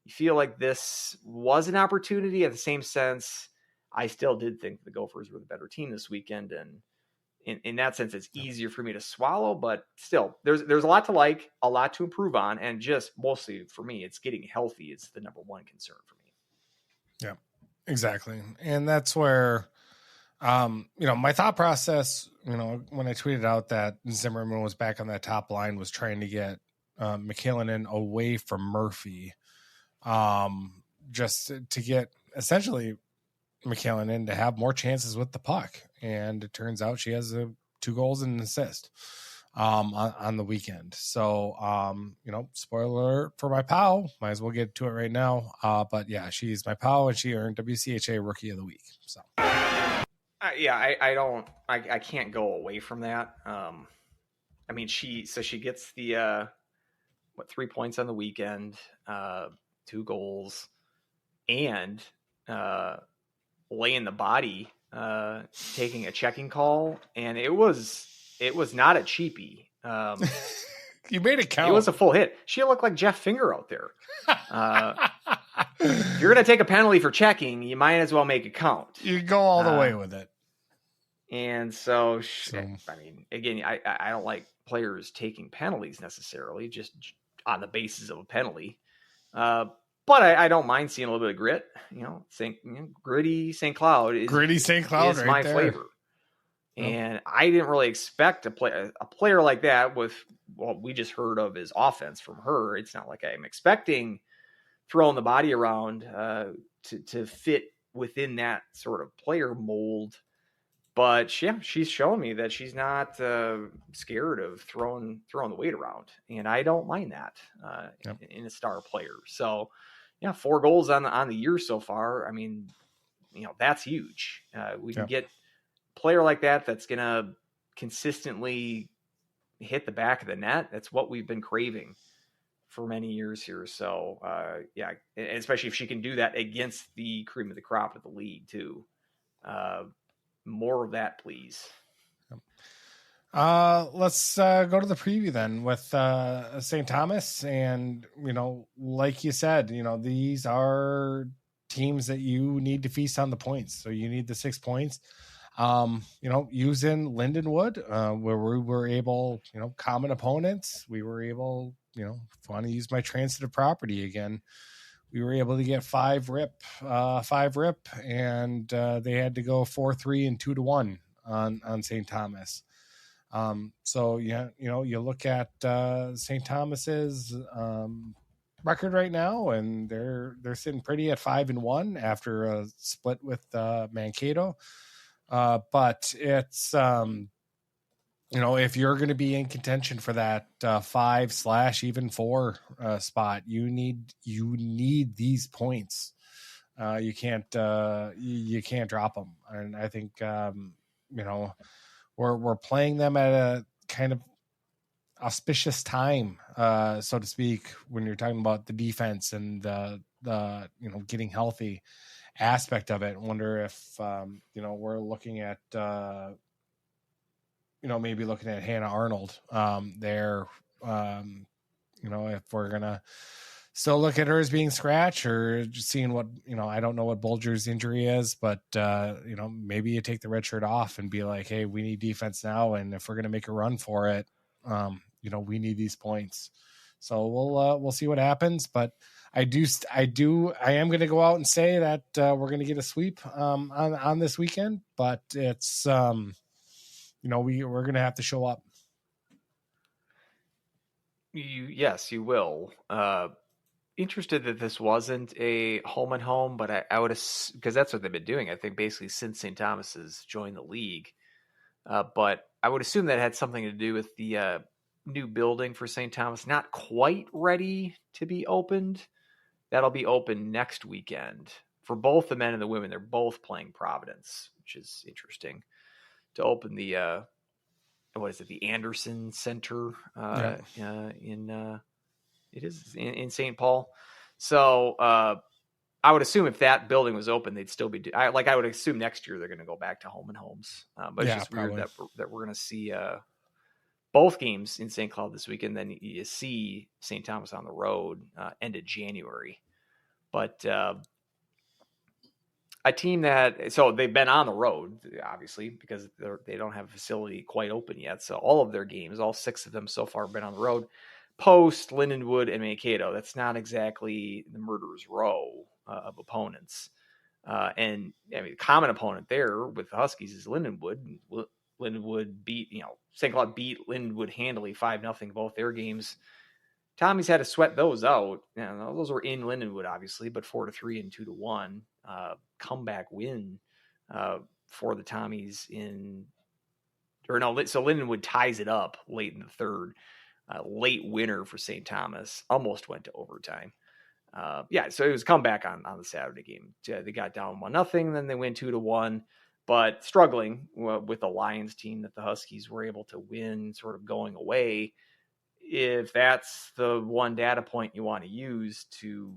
you feel like this was an opportunity. At the same sense, I still did think the Gophers were the better team this weekend, and in that sense, it's easier for me to swallow. But still, there's a lot to like, a lot to improve on, and just mostly for me, it's getting healthy is the number one concern for me. Yeah, exactly, and that's where. My thought process, when I tweeted out that Zimmerman was back on that top line, was trying to get McKellian away from Murphy, just to get essentially McKellian to have more chances with the puck. And it turns out she has 2 goals and an assist on the weekend. So, spoiler alert for my pal. Might as well get to it right now. But yeah, she's my pal, and she earned WCHA Rookie of the Week. So. I can't go away from that. I mean, she gets the 3 points on the weekend, 2 goals, and laying the body, taking a checking call, and it was not a cheapie. You made it count. It was a full hit. She looked like Jeff Finger out there. If you're going to take a penalty for checking, you might as well make it count. You go all the way with it. And so, I mean, again, I don't like players taking penalties necessarily, just on the basis of a penalty. But I don't mind seeing a little bit of grit. Gritty St. Cloud is right my there. Flavor. And I didn't really expect a player like that with what we just heard of as offense from her. It's not like I'm expecting throwing the body around to fit within that sort of player mold. but she's shown me that she's not scared of throwing the weight around, and I don't mind that in a star player. So, 4 goals on the year so far. I mean, that's huge. We can get a player like that that's going to consistently hit the back of the net. That's what we've been craving for many years here. So, and especially if she can do that against the cream of the crop of the league too. More of that, please. Let's go to the preview then with St. Thomas. And, like you said, these are teams that you need to feast on the points. So you need the 6 points. Using Lindenwood, where we were able, common opponents, we were able, if I want to use my transitive property again, we were able to get 5 rip, and they had to go 4-3 and 2-1 on St. Thomas. So you look at St. Thomas's record right now, and they're sitting pretty at 5-1 after a split with Mankato. But it's if you're going to be in contention for that 5/4 spot, you need these points. You can't drop them. And I think we're playing them at a kind of auspicious time, so to speak, when you're talking about the defense and the getting healthy aspect of it. I wonder if we're looking at maybe looking at Hannah Arnold there, if we're gonna still look at her as being scratch, or just seeing what I don't know what Bulger's injury is, but maybe you take the red shirt off and be like, hey, we need defense now, and if we're gonna make a run for it, we need these points. So we'll see what happens, but I am going to go out and say that we're going to get a sweep on this weekend, but it's we're going to have to show up. Yes, you will. Interested that this wasn't a home and home, but I would, because that's what they've been doing, I think, basically since St. Thomas has joined the league. But I would assume that had something to do with the new building for St. Thomas, not quite ready to be opened. That'll be open next weekend for both the men and the women. They're both playing Providence, which is interesting, to open the the Anderson Center in St. Paul. So I would assume if that building was open, they'd still be I would assume next year they're going to go back to home and homes. But it's just weird that we're going to see both games in St. Cloud this weekend. Then you see St. Thomas on the road end of January. But a team so they've been on the road, obviously, because they don't have a facility quite open yet. So all of their games, all 6 of them so far, have been on the road. Post, Lindenwood, and Mankato. That's not exactly the murderer's row of opponents. And I mean, the common opponent there with the Huskies is Lindenwood. Lindenwood beat, St. Cloud beat Lindenwood handily 5-0 both their games. Tommy's had to sweat those out. Those were in Lindenwood, obviously, but 4-3 and 2-1 comeback win for the Tommies so Lindenwood ties it up late in the third. Late winner for St. Thomas, almost went to overtime. So it was a comeback on the Saturday game. They got down 1-0, then they win 2-1, but struggling with the Lions team that the Huskies were able to win, sort of going away. If that's the one data point you want to use to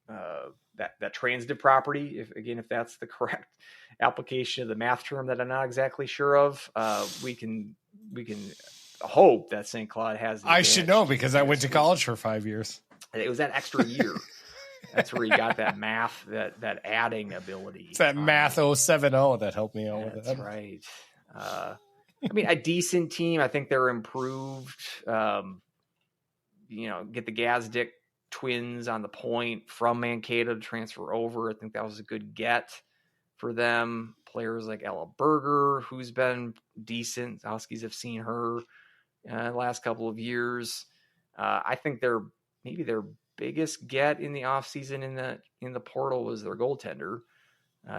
that transitive property, if that's the correct application of the math term that I'm not exactly sure of, we can hope that St. Cloud has. I should know because I went to college for 5 years. It was that extra year. That's where you got that math, that adding ability. It's that math 070 that helped me out with it. That's right. A decent team. I think they're improved. Get the Gazdick twins on the point from Mankato to transfer over. I think that was a good get for them. Players like Ella Berger, who's been decent. The Huskies have seen her the last couple of years. I think their biggest get in the offseason in the portal was their goaltender.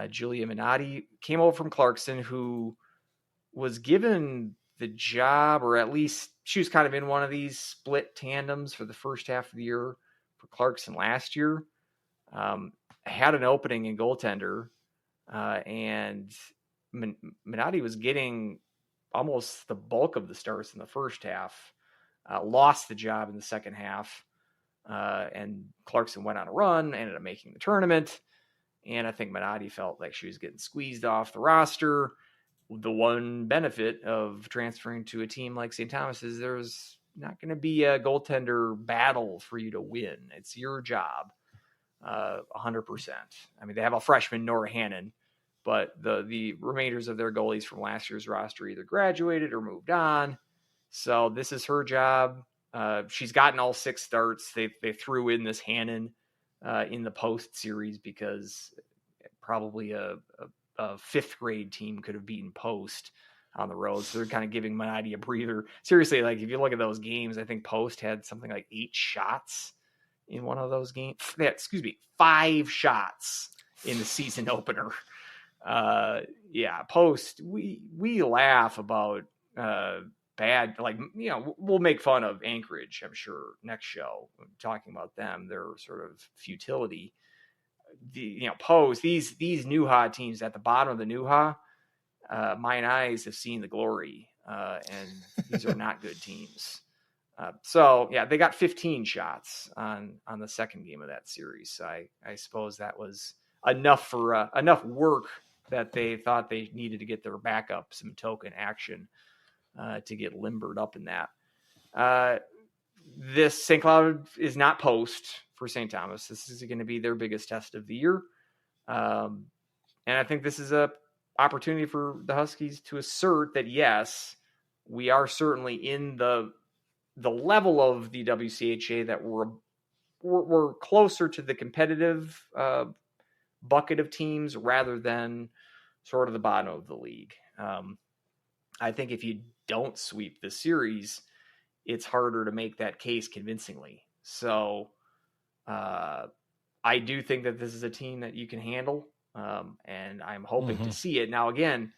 Julia Minotti came over from Clarkson, who was given the job, or at least she was kind of in one of these split tandems for the first half of the year for Clarkson last year. Had an opening in goaltender, and Minotti was getting almost the bulk of the starts in the first half, lost the job in the second half, and Clarkson went on a run, ended up making the tournament. And I think Minotti felt like she was getting squeezed off the roster. The one benefit of transferring to a team like St. Thomas is there's not going to be a goaltender battle for you to win. It's your job, 100%. I mean, they have a freshman, Nora Hannon, but the remainders of their goalies from last year's roster either graduated or moved on. So this is her job. She's gotten all 6 starts. They threw in this Hannon in the post series because probably a 5th grade team could have beaten Post on the road. So they're kind of giving Minotti a breather. Seriously, like if you look at those games, I think Post had something like 8 shots in one of those games. 5 shots in the season opener. Post, we laugh about bad, like, we'll make fun of Anchorage, I'm sure, next show, talking about them, their sort of futility. Post, these NUHA teams at the bottom of the NUHA, mine eyes have seen the glory, and these are not good teams. They got 15 shots on the second game of that series. So I suppose that was enough for enough work that they thought they needed to get their backup some token action to get limbered up in that. This St. Cloud is not Post for St. Thomas. This is going to be their biggest test of the year. And I think this is a opportunity for the Huskies to assert that, yes, we are certainly in the level of the WCHA that we're closer to the competitive bucket of teams rather than sort of the bottom of the league. I think if you don't sweep the series, it's harder to make that case convincingly. So I do think that this is a team that you can handle, and I'm hoping to see it. Now, again,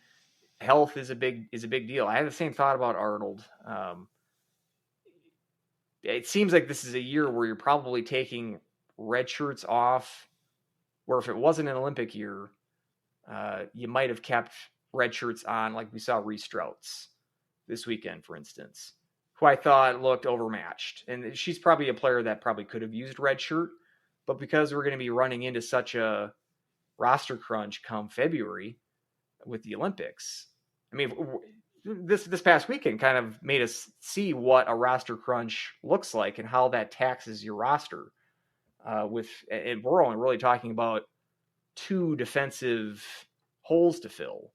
health is a big deal. I had the same thought about Arnold. It seems like this is a year where you're probably taking red shirts off, where if it wasn't an Olympic year, you might have kept red shirts on, like we saw Reese Strauss this weekend, for instance, who I thought looked overmatched. And she's probably a player that probably could have used red shirt, but because we're going to be running into such a roster crunch come February with the Olympics, I mean, this past weekend kind of made us see what a roster crunch looks like and how that taxes your roster. And we're only really talking about 2 defensive holes to fill,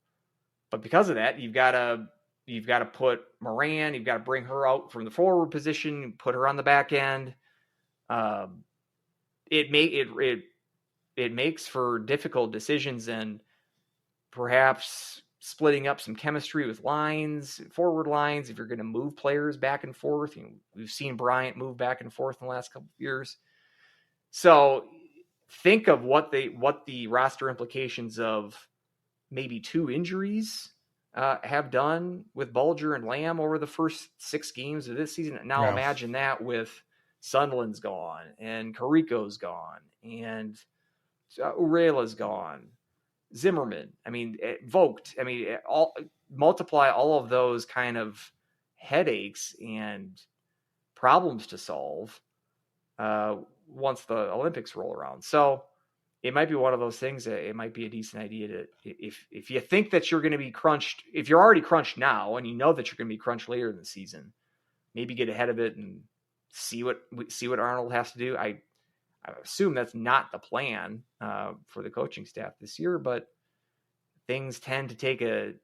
but because of that, you've got to put Moran, you've got to bring her out from the forward position, put her on the back end. It makes for difficult decisions and perhaps splitting up some chemistry with forward lines. If you're going to move players back and forth, we've seen Bryant move back and forth in the last couple of years. So think of what the roster implications of maybe 2 injuries have done with Bulger and Lamb over the first 6 games of this season. Now imagine that with Sunderland's gone and Carico's gone and Urela's gone, Zimmerman. I mean, Vogt. I mean, multiply all of those kind of headaches and problems to solve once the Olympics roll around. So it might be one of those things that it might be a decent idea to, if you think that you're going to be crunched, if you're already crunched now and you know that you're going to be crunched later in the season, maybe get ahead of it and see what Arnold has to do. I assume that's not the plan for the coaching staff this year, but things tend to take a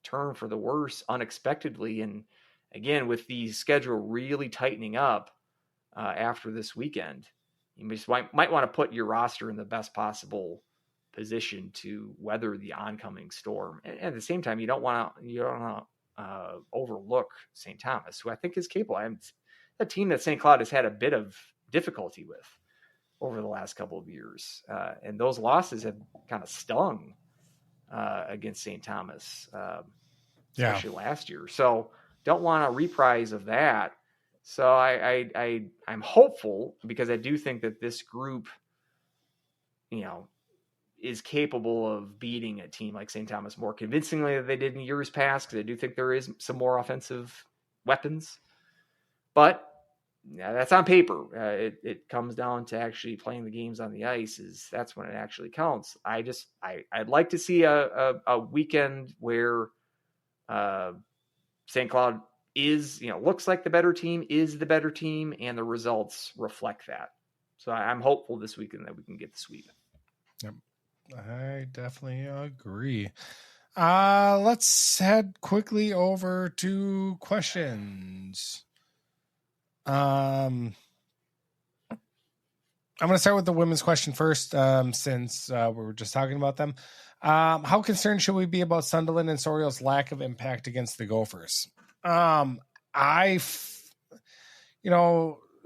turn for the worse unexpectedly. And again, with the schedule really tightening up after this weekend, you just might want to put your roster in the best possible position to weather the oncoming storm. And at the same time, you don't want to overlook St. Thomas, who I think is capable. A team that St. Cloud has had a bit of difficulty with over the last couple of years. And those losses have kind of stung against St. Thomas. especially last year. So don't want a reprise of that. So I'm hopeful, because I do think that this group, is capable of beating a team like St. Thomas more convincingly than they did in years past, because I do think there is some more offensive weapons. But that's on paper. It comes down to actually playing the games on the ice. That's when it actually counts. I'd like to see a weekend where St. Cloud looks like the better team, is the better team, and the results reflect that. So I'm hopeful this weekend that we can get the sweep. Yep. I definitely agree. Let's head quickly over to questions. I'm going to start with the women's question first, since we were just talking about them. How concerned should we be about Sunderland and Sorial's lack of impact against the Gophers?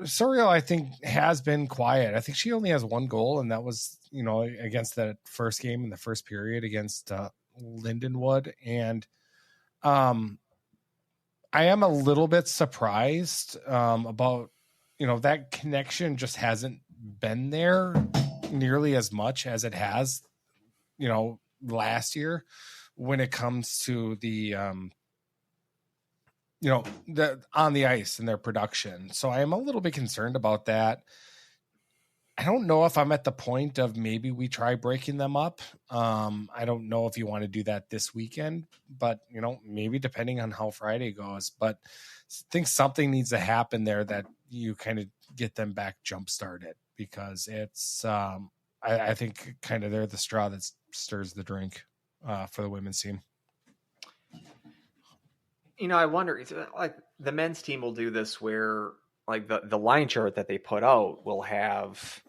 Sorial, I think, has been quiet. I think she only has one goal, and that was, against that first game in the first period against Lindenwood. And I am a little bit surprised about, that connection just hasn't been there nearly as much as it has, last year when it comes to the on the ice and their production. So I am a little bit concerned about that. I don't know if I'm at the point of maybe we try breaking them up. I don't know if you want to do that this weekend, but maybe depending on how Friday goes, but I think something needs to happen there that you kind of get them back jump started, because it's, I think kind of they're the straw that stirs the drink for the women's team. I wonder, it's like the men's team will do this where like the line chart that they put out will have,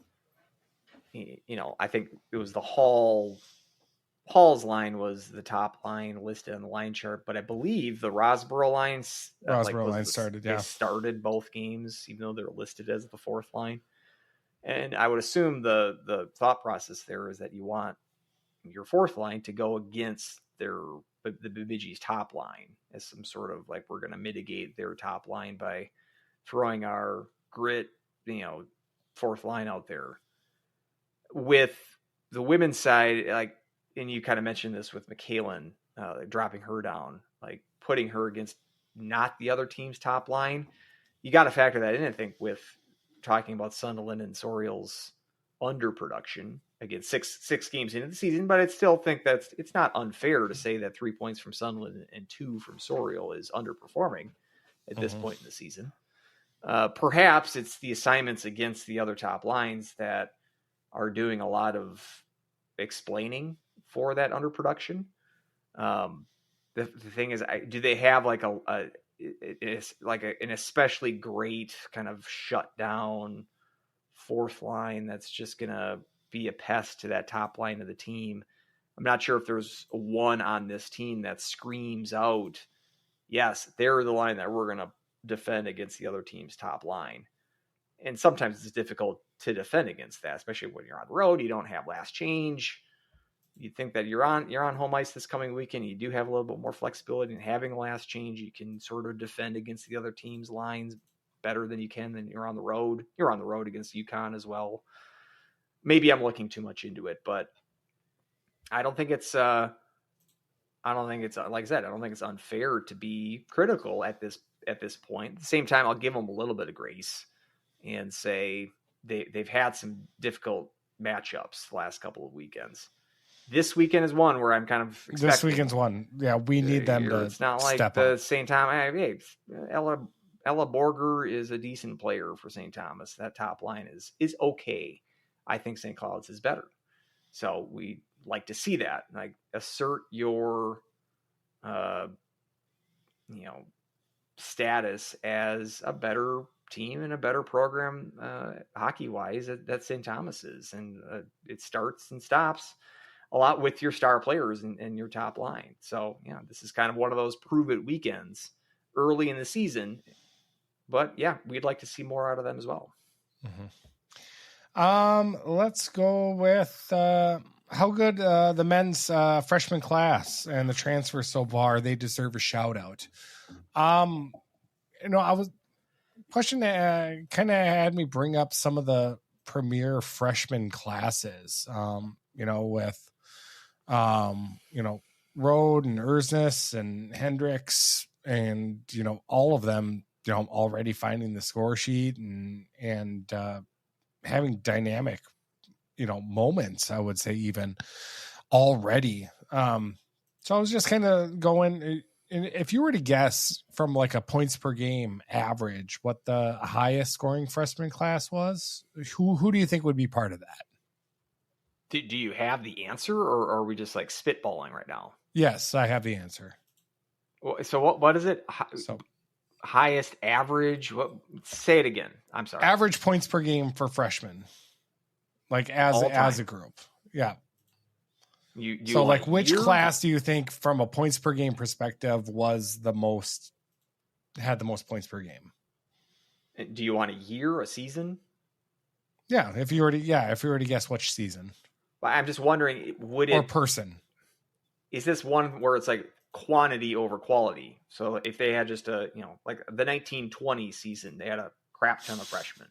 I think it was the Hall's line was the top line listed on the line chart, but I believe the Rosborough line started. Yeah, they started both games, even though they're listed as the fourth line. And I would assume the thought process there is that you want your fourth line to go against the Bemidji's top line as some sort of like, we're going to mitigate their top line by throwing our grit, fourth line out there. With the women's side, like, and you kind of mentioned this with McKalen, dropping her down, like putting her against not the other team's top line. You got to factor that in, I think, with talking about Sunderland and Sorial's underproduction against six games into the season, but I still think it's not unfair to say that 3 points from Sunderland and 2 from Sorial is underperforming at this point in the season. Perhaps it's the assignments against the other top lines that are doing a lot of explaining for that underproduction. The thing is, do they have like an especially great kind of shut down fourth line that's just going to be a pest to that top line of the team? I'm not sure if there's one on this team that screams out, yes, they're the line that we're going to defend against the other team's top line. And sometimes it's difficult to defend against that, especially when you're on the road. You don't have last change. You think that you're on home ice this coming weekend. You do have a little bit more flexibility in having a last change. You can sort of defend against the other team's lines better than you can when you're on the road. You're on the road against UConn as well. Maybe I'm looking too much into it, but I don't think it's like I said, I don't think it's unfair to be critical at this point. At the same time, I'll give them a little bit of grace and say they've had some difficult matchups the last couple of weekends. This weekend is one where I'm kind of expecting. This weekend's one. Yeah, we need them to It's not like the St. Thomas. Ella Borger is a decent player for St. Thomas. That top line is okay. I think St. Cloud's is better. So we like to see that. Like, assert your status as a better team and a better program hockey-wise that St. Thomas is. And it starts and stops a lot with your star players and your top line. So, yeah, this is kind of one of those prove-it weekends early in the season. But, yeah, we'd like to see more out of them as well. Mm-hmm. Let's go with how good the men's freshman class and the transfer so far. They deserve a shout out. I was question that kind of had me bring up some of the premier freshman classes. With Rode and Ersness and Hendricks and all of them already finding the score sheet and having dynamic moments, I would say, even already. So I was just kind of going, and if you were to guess from like a points per game average what the highest scoring freshman class was, who do you think would be part of that? Do you have the answer, or are we just like spitballing right now? Yes, I have the answer. So what is it? So highest average? What? Say it again. I'm sorry. Average points per game for freshmen, like as a group. Yeah. You so like which class do you think from a points per game perspective had the most points per game? Do you want a year, a season? Yeah, if you were to guess which season. Well, I'm just wondering, or person. Is this one where it's like quantity over quality? So if they had just like the 1920 season, they had a crap ton of freshmen.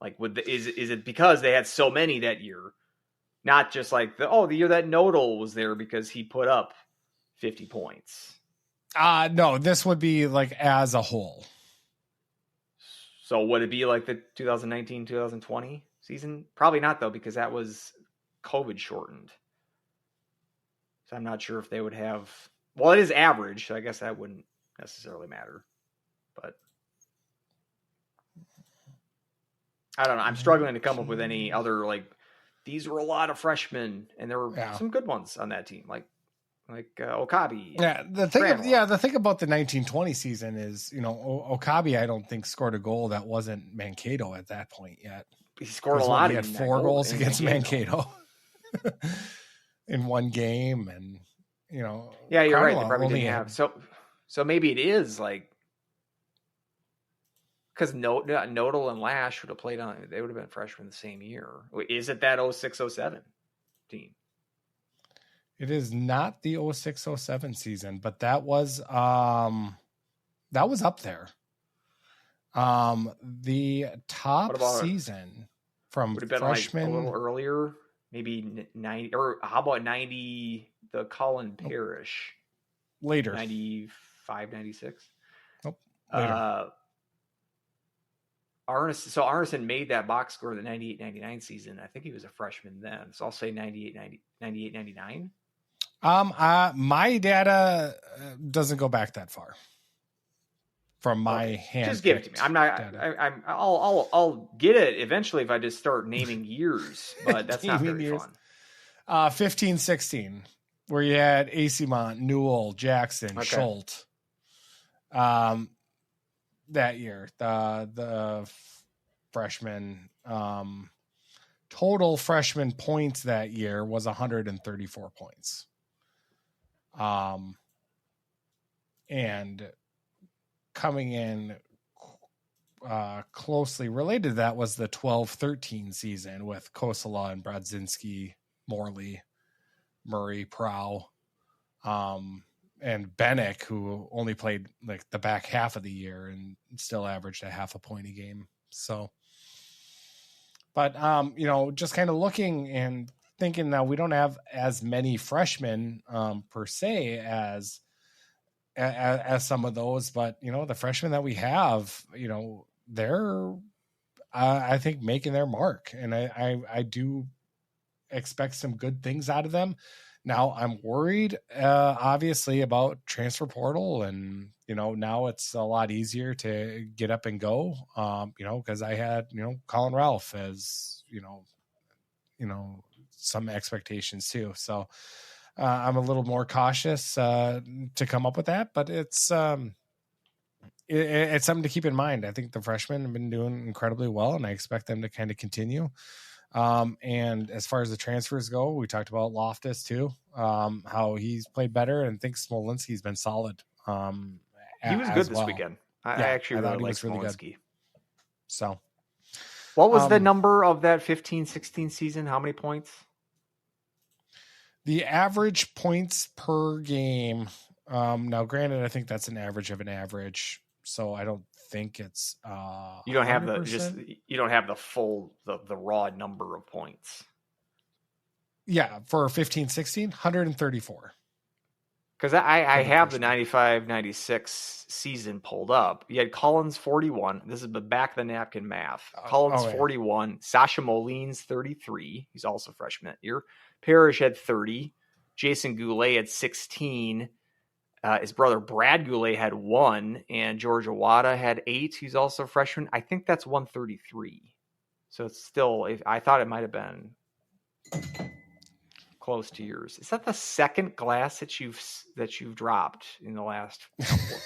Like is it because they had so many that year? Not just like the year that Nodal was there because he put up 50 points. No, this would be like as a whole. So would it be like the 2019-2020 season? Probably not, though, because that was COVID shortened. So I'm not sure if they would have. Well, it is average, so I guess that wouldn't necessarily matter. But I don't know. I'm struggling to come up with any other like. These were a lot of freshmen, and there were some good ones on that team, like Okabe. Yeah, the thing about the 1920 season is, Okabe, I don't think scored a goal that wasn't Mankato at that point yet. He scored a lot. He had 4 goals against Mankato in one game, and yeah, you're right. They probably didn't have so maybe it is like. Because Nodal and Lash would have played on. They would have been freshmen the same year. Is it that 06-07 team? It is not the 06-07 season, but that was up there. The top season from would have been freshman like a little earlier, maybe 90, or how about 90? The Colin Parrish later, 95, 96. Nope, later. Arneson made that box score the 98-99 season. I think he was a freshman then. So I'll say 98-99. My data doesn't go back that far. From my hand. Just give it to me. I'm not I'll get it eventually if I just start naming years, but that's not very fun. 15-16, where you had Acemont, Newell, Jackson, Schultz. That year, the freshman total freshman points that year was 134 points. And coming in closely related to that was the 12-13 season with Kosala and Brodzinski, Morley, Murray, Prow, and Bennick, who only played like the back half of the year and still averaged a half a point a game. So, but, just kind of looking and thinking now we don't have as many freshmen per se as some of those, but the freshmen that we have, they're, I think making their mark, and I do expect some good things out of them. Now I'm worried, obviously, about transfer portal, and now it's a lot easier to get up and go. Because I had Colin Ralph as some expectations too. So I'm a little more cautious to come up with that, but it's something to keep in mind. I think the freshmen have been doing incredibly well, and I expect them to kind of continue. And as far as the transfers go, we talked about Loftus too, how he's played better, and I think Smolinski's been solid. He was good this weekend. I actually really like Smolinski. So what was the number of that 15-16 season? How many points? The average points per game. Now, granted, I think that's an average of an average, so I don't think it's You don't have 100%. you don't have the full the raw number of points. Yeah, for 15-16, 134. Because I the have the first 95-96 season pulled up. You had Collins 41. This is the back of the napkin math. Collins 41. Sasha Molin's 33. He's also a freshman that year. Parrish had 30. Jason Goulet had 16. His brother Brad Goulet had 1. And George Awada had 8. He's also a freshman. I think that's 133. So it's still, I thought it might have been close to yours. Is that the second glass that you've dropped in the last couple of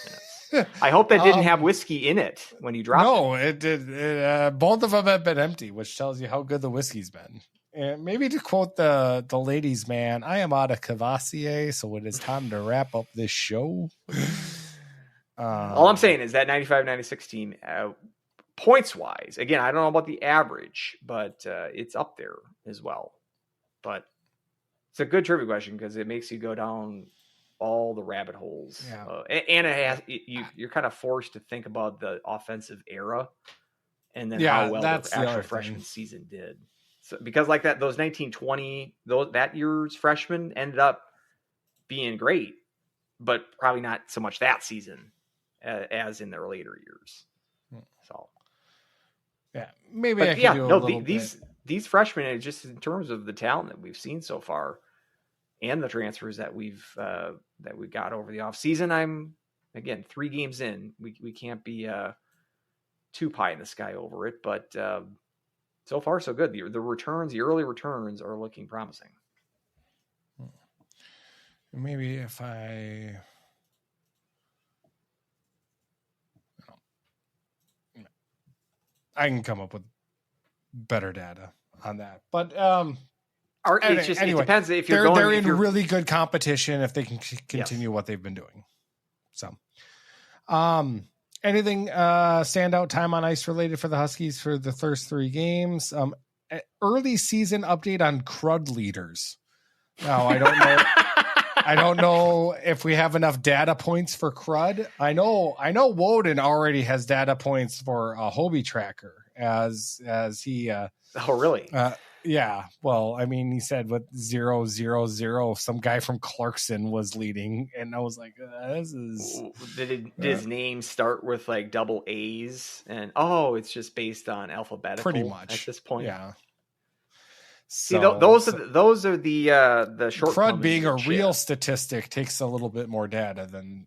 minutes? I hope that didn't have whiskey in it when you dropped it. No, it did. Both of them have been empty, which tells you how good the whiskey's been. And maybe to quote the ladies' man, I am out of Cavassier, so it is time to wrap up this show. All I'm saying is that 95-96 team, points wise, again, I don't know about the average, but it's up there as well. But it's a good trivia question because it makes you go down all the rabbit holes. Yeah. And it has, you're kind of forced to think about the offensive era and then how well the actual freshman season did. So because like that, those 1920, that year's freshmen ended up being great, but probably not so much that season as in their later years. So yeah, maybe I can do a little bit. These freshmen, just in terms of the talent that we've seen so far and the transfers that we've got over the off season, I'm again 3 games in. We can't be too pie in the sky over it, but so far so good. The early returns are looking promising. Maybe if I can come up with better data on that, but it depends if they're in really good competition if they can continue what they've been doing. So, anything standout time on ice related for the Huskies for the first 3 games? Early season update on crud leaders. Now I don't know. I don't know if we have enough data points for crud. I know Weldon already has data points for a Hobie tracker as he. Oh, really? Yeah. Well, I mean, he said with 0-0-0, some guy from Clarkson was leading, and I was like, "This is." Did his name start with like double A's? And it's just based on alphabetical. Pretty much at this point. Yeah. See, those are the short. Crud being a real statistic takes a little bit more data than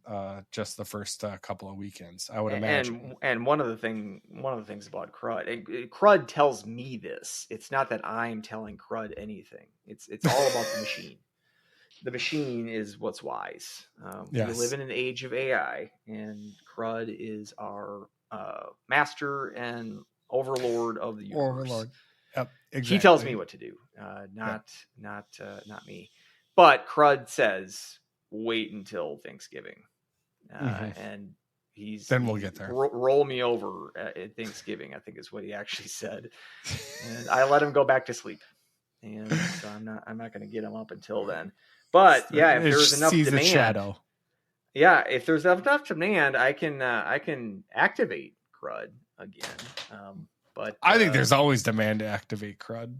just the first couple of weekends, I would imagine. And one of the things about Crud, Crud tells me this. It's not that I'm telling Crud anything. It's all about the machine. The machine is what's wise. We live in an age of AI, and Crud is our master and overlord of the universe. Overlord. Yep, exactly. He tells me what to do, not me. But Crud says, wait until Thanksgiving. And then we'll get there. Roll me over at Thanksgiving, I think is what he actually said. And I let him go back to sleep. And so I'm not going to get him up until then. But yeah, if there's enough demand, if there's enough demand, I can activate Crud again. But I think there's always demand to activate Crud.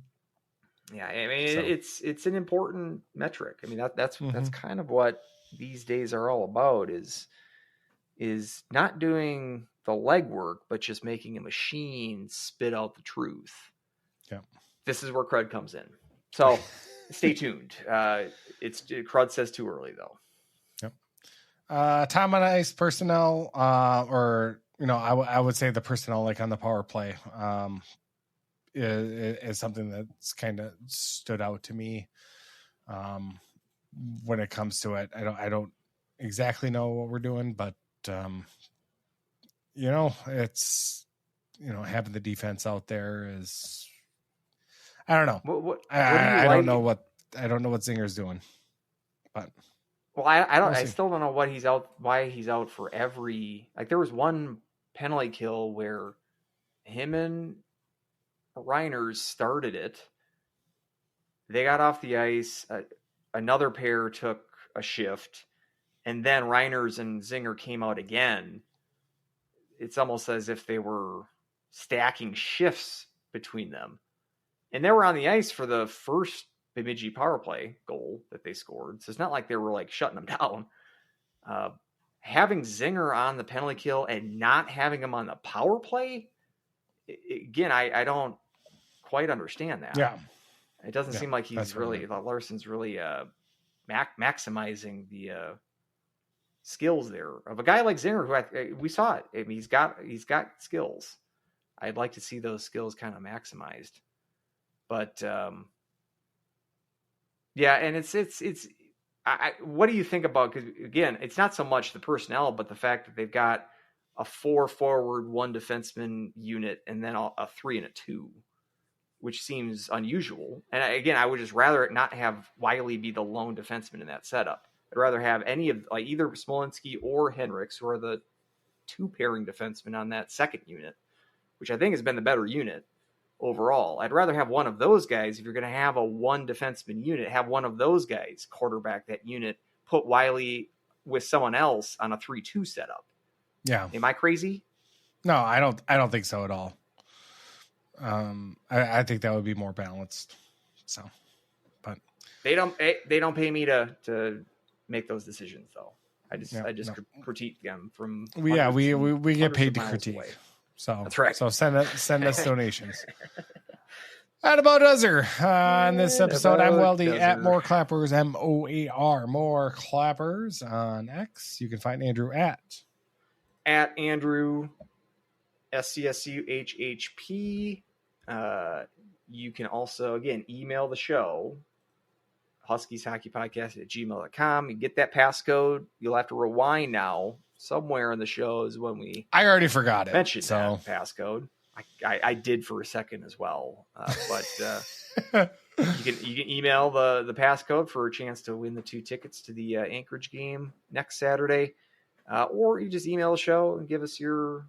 Yeah, I mean it's an important metric. I mean that's kind of what these days are all about is not doing the legwork, but just making a machine spit out the truth. Yeah, this is where Crud comes in. So stay tuned. Crud says too early though. Yep. Time on ice personnel, or I would say the personnel like on the power play is something that's kind of stood out to me when it comes to it. I don't exactly know what we're doing, but it's having the defense out there is I don't know. I don't know what Zinger's doing, but. Well, I still don't know why he's out for every, like there was one penalty kill where him and Reiners started it. They got off the ice. another pair took a shift, and then Reiners and Zinger came out again. It's almost as if they were stacking shifts between them. And they were on the ice for the first Bemidji power play goal that they scored. So it's not like they were like shutting them down. Having Zinger on the penalty kill and not having him on the power play, again, I don't quite understand that. Yeah. It doesn't seem like he's really, Larson's really maximizing the skills there of a guy like Zinger, who we saw it. I mean, he's got skills. I'd like to see those skills kind of maximized, but yeah. And it's what do you think about? Because again, it's not so much the personnel, but the fact that they've got a 4 forward, 1 defenseman unit, and then a 3 and a 2, which seems unusual. And again, I would just rather not have Wiley be the lone defenseman in that setup. I'd rather have any of like either Smolinski or Henricks, who are the 2 pairing defensemen on that second unit, which I think has been the better unit overall. I'd rather have one of those guys. If you're going to have a 1 defenseman unit, have one of those guys quarterback that unit, put Wiley with someone else on a 3-2 setup. Yeah. Am I crazy? No, I don't think so at all. I think that would be more balanced. So, but they don't pay me to make those decisions though. I just critique them from. We get paid to critique. Away. So that's right. So send us donations. That about does her on this episode. I'm Weldie at More Clappers, MOAR, More Clappers on X. You can find Andrew at Andrew SCSUHHP. You can also, again, email the show, huskieshockeypodcast@gmail.com. You get that passcode. You'll have to rewind now. Somewhere in the show is when I already forgot it. Mentioned that passcode. I did for a second as well. But you can email the passcode for a chance to win the 2 tickets to the Anchorage game next Saturday. Or you just email the show and give us your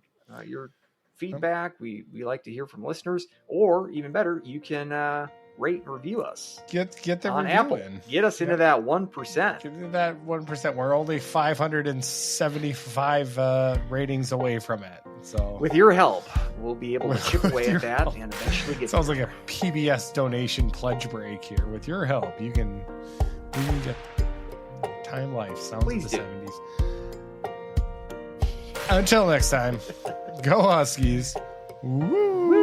feedback. We like to hear from listeners. Or even better, you can rate and review us. Get the on review Apple. in. Get us into that 1%. Get into that 1%. We're only 575 ratings away from it. So with your help, we'll be able to chip away at that and eventually get. Sounds like a PBS donation pledge break here. With your help, we can get Time Life. Sounds Please of the do. 70s. Until next time, go Huskies. Woo!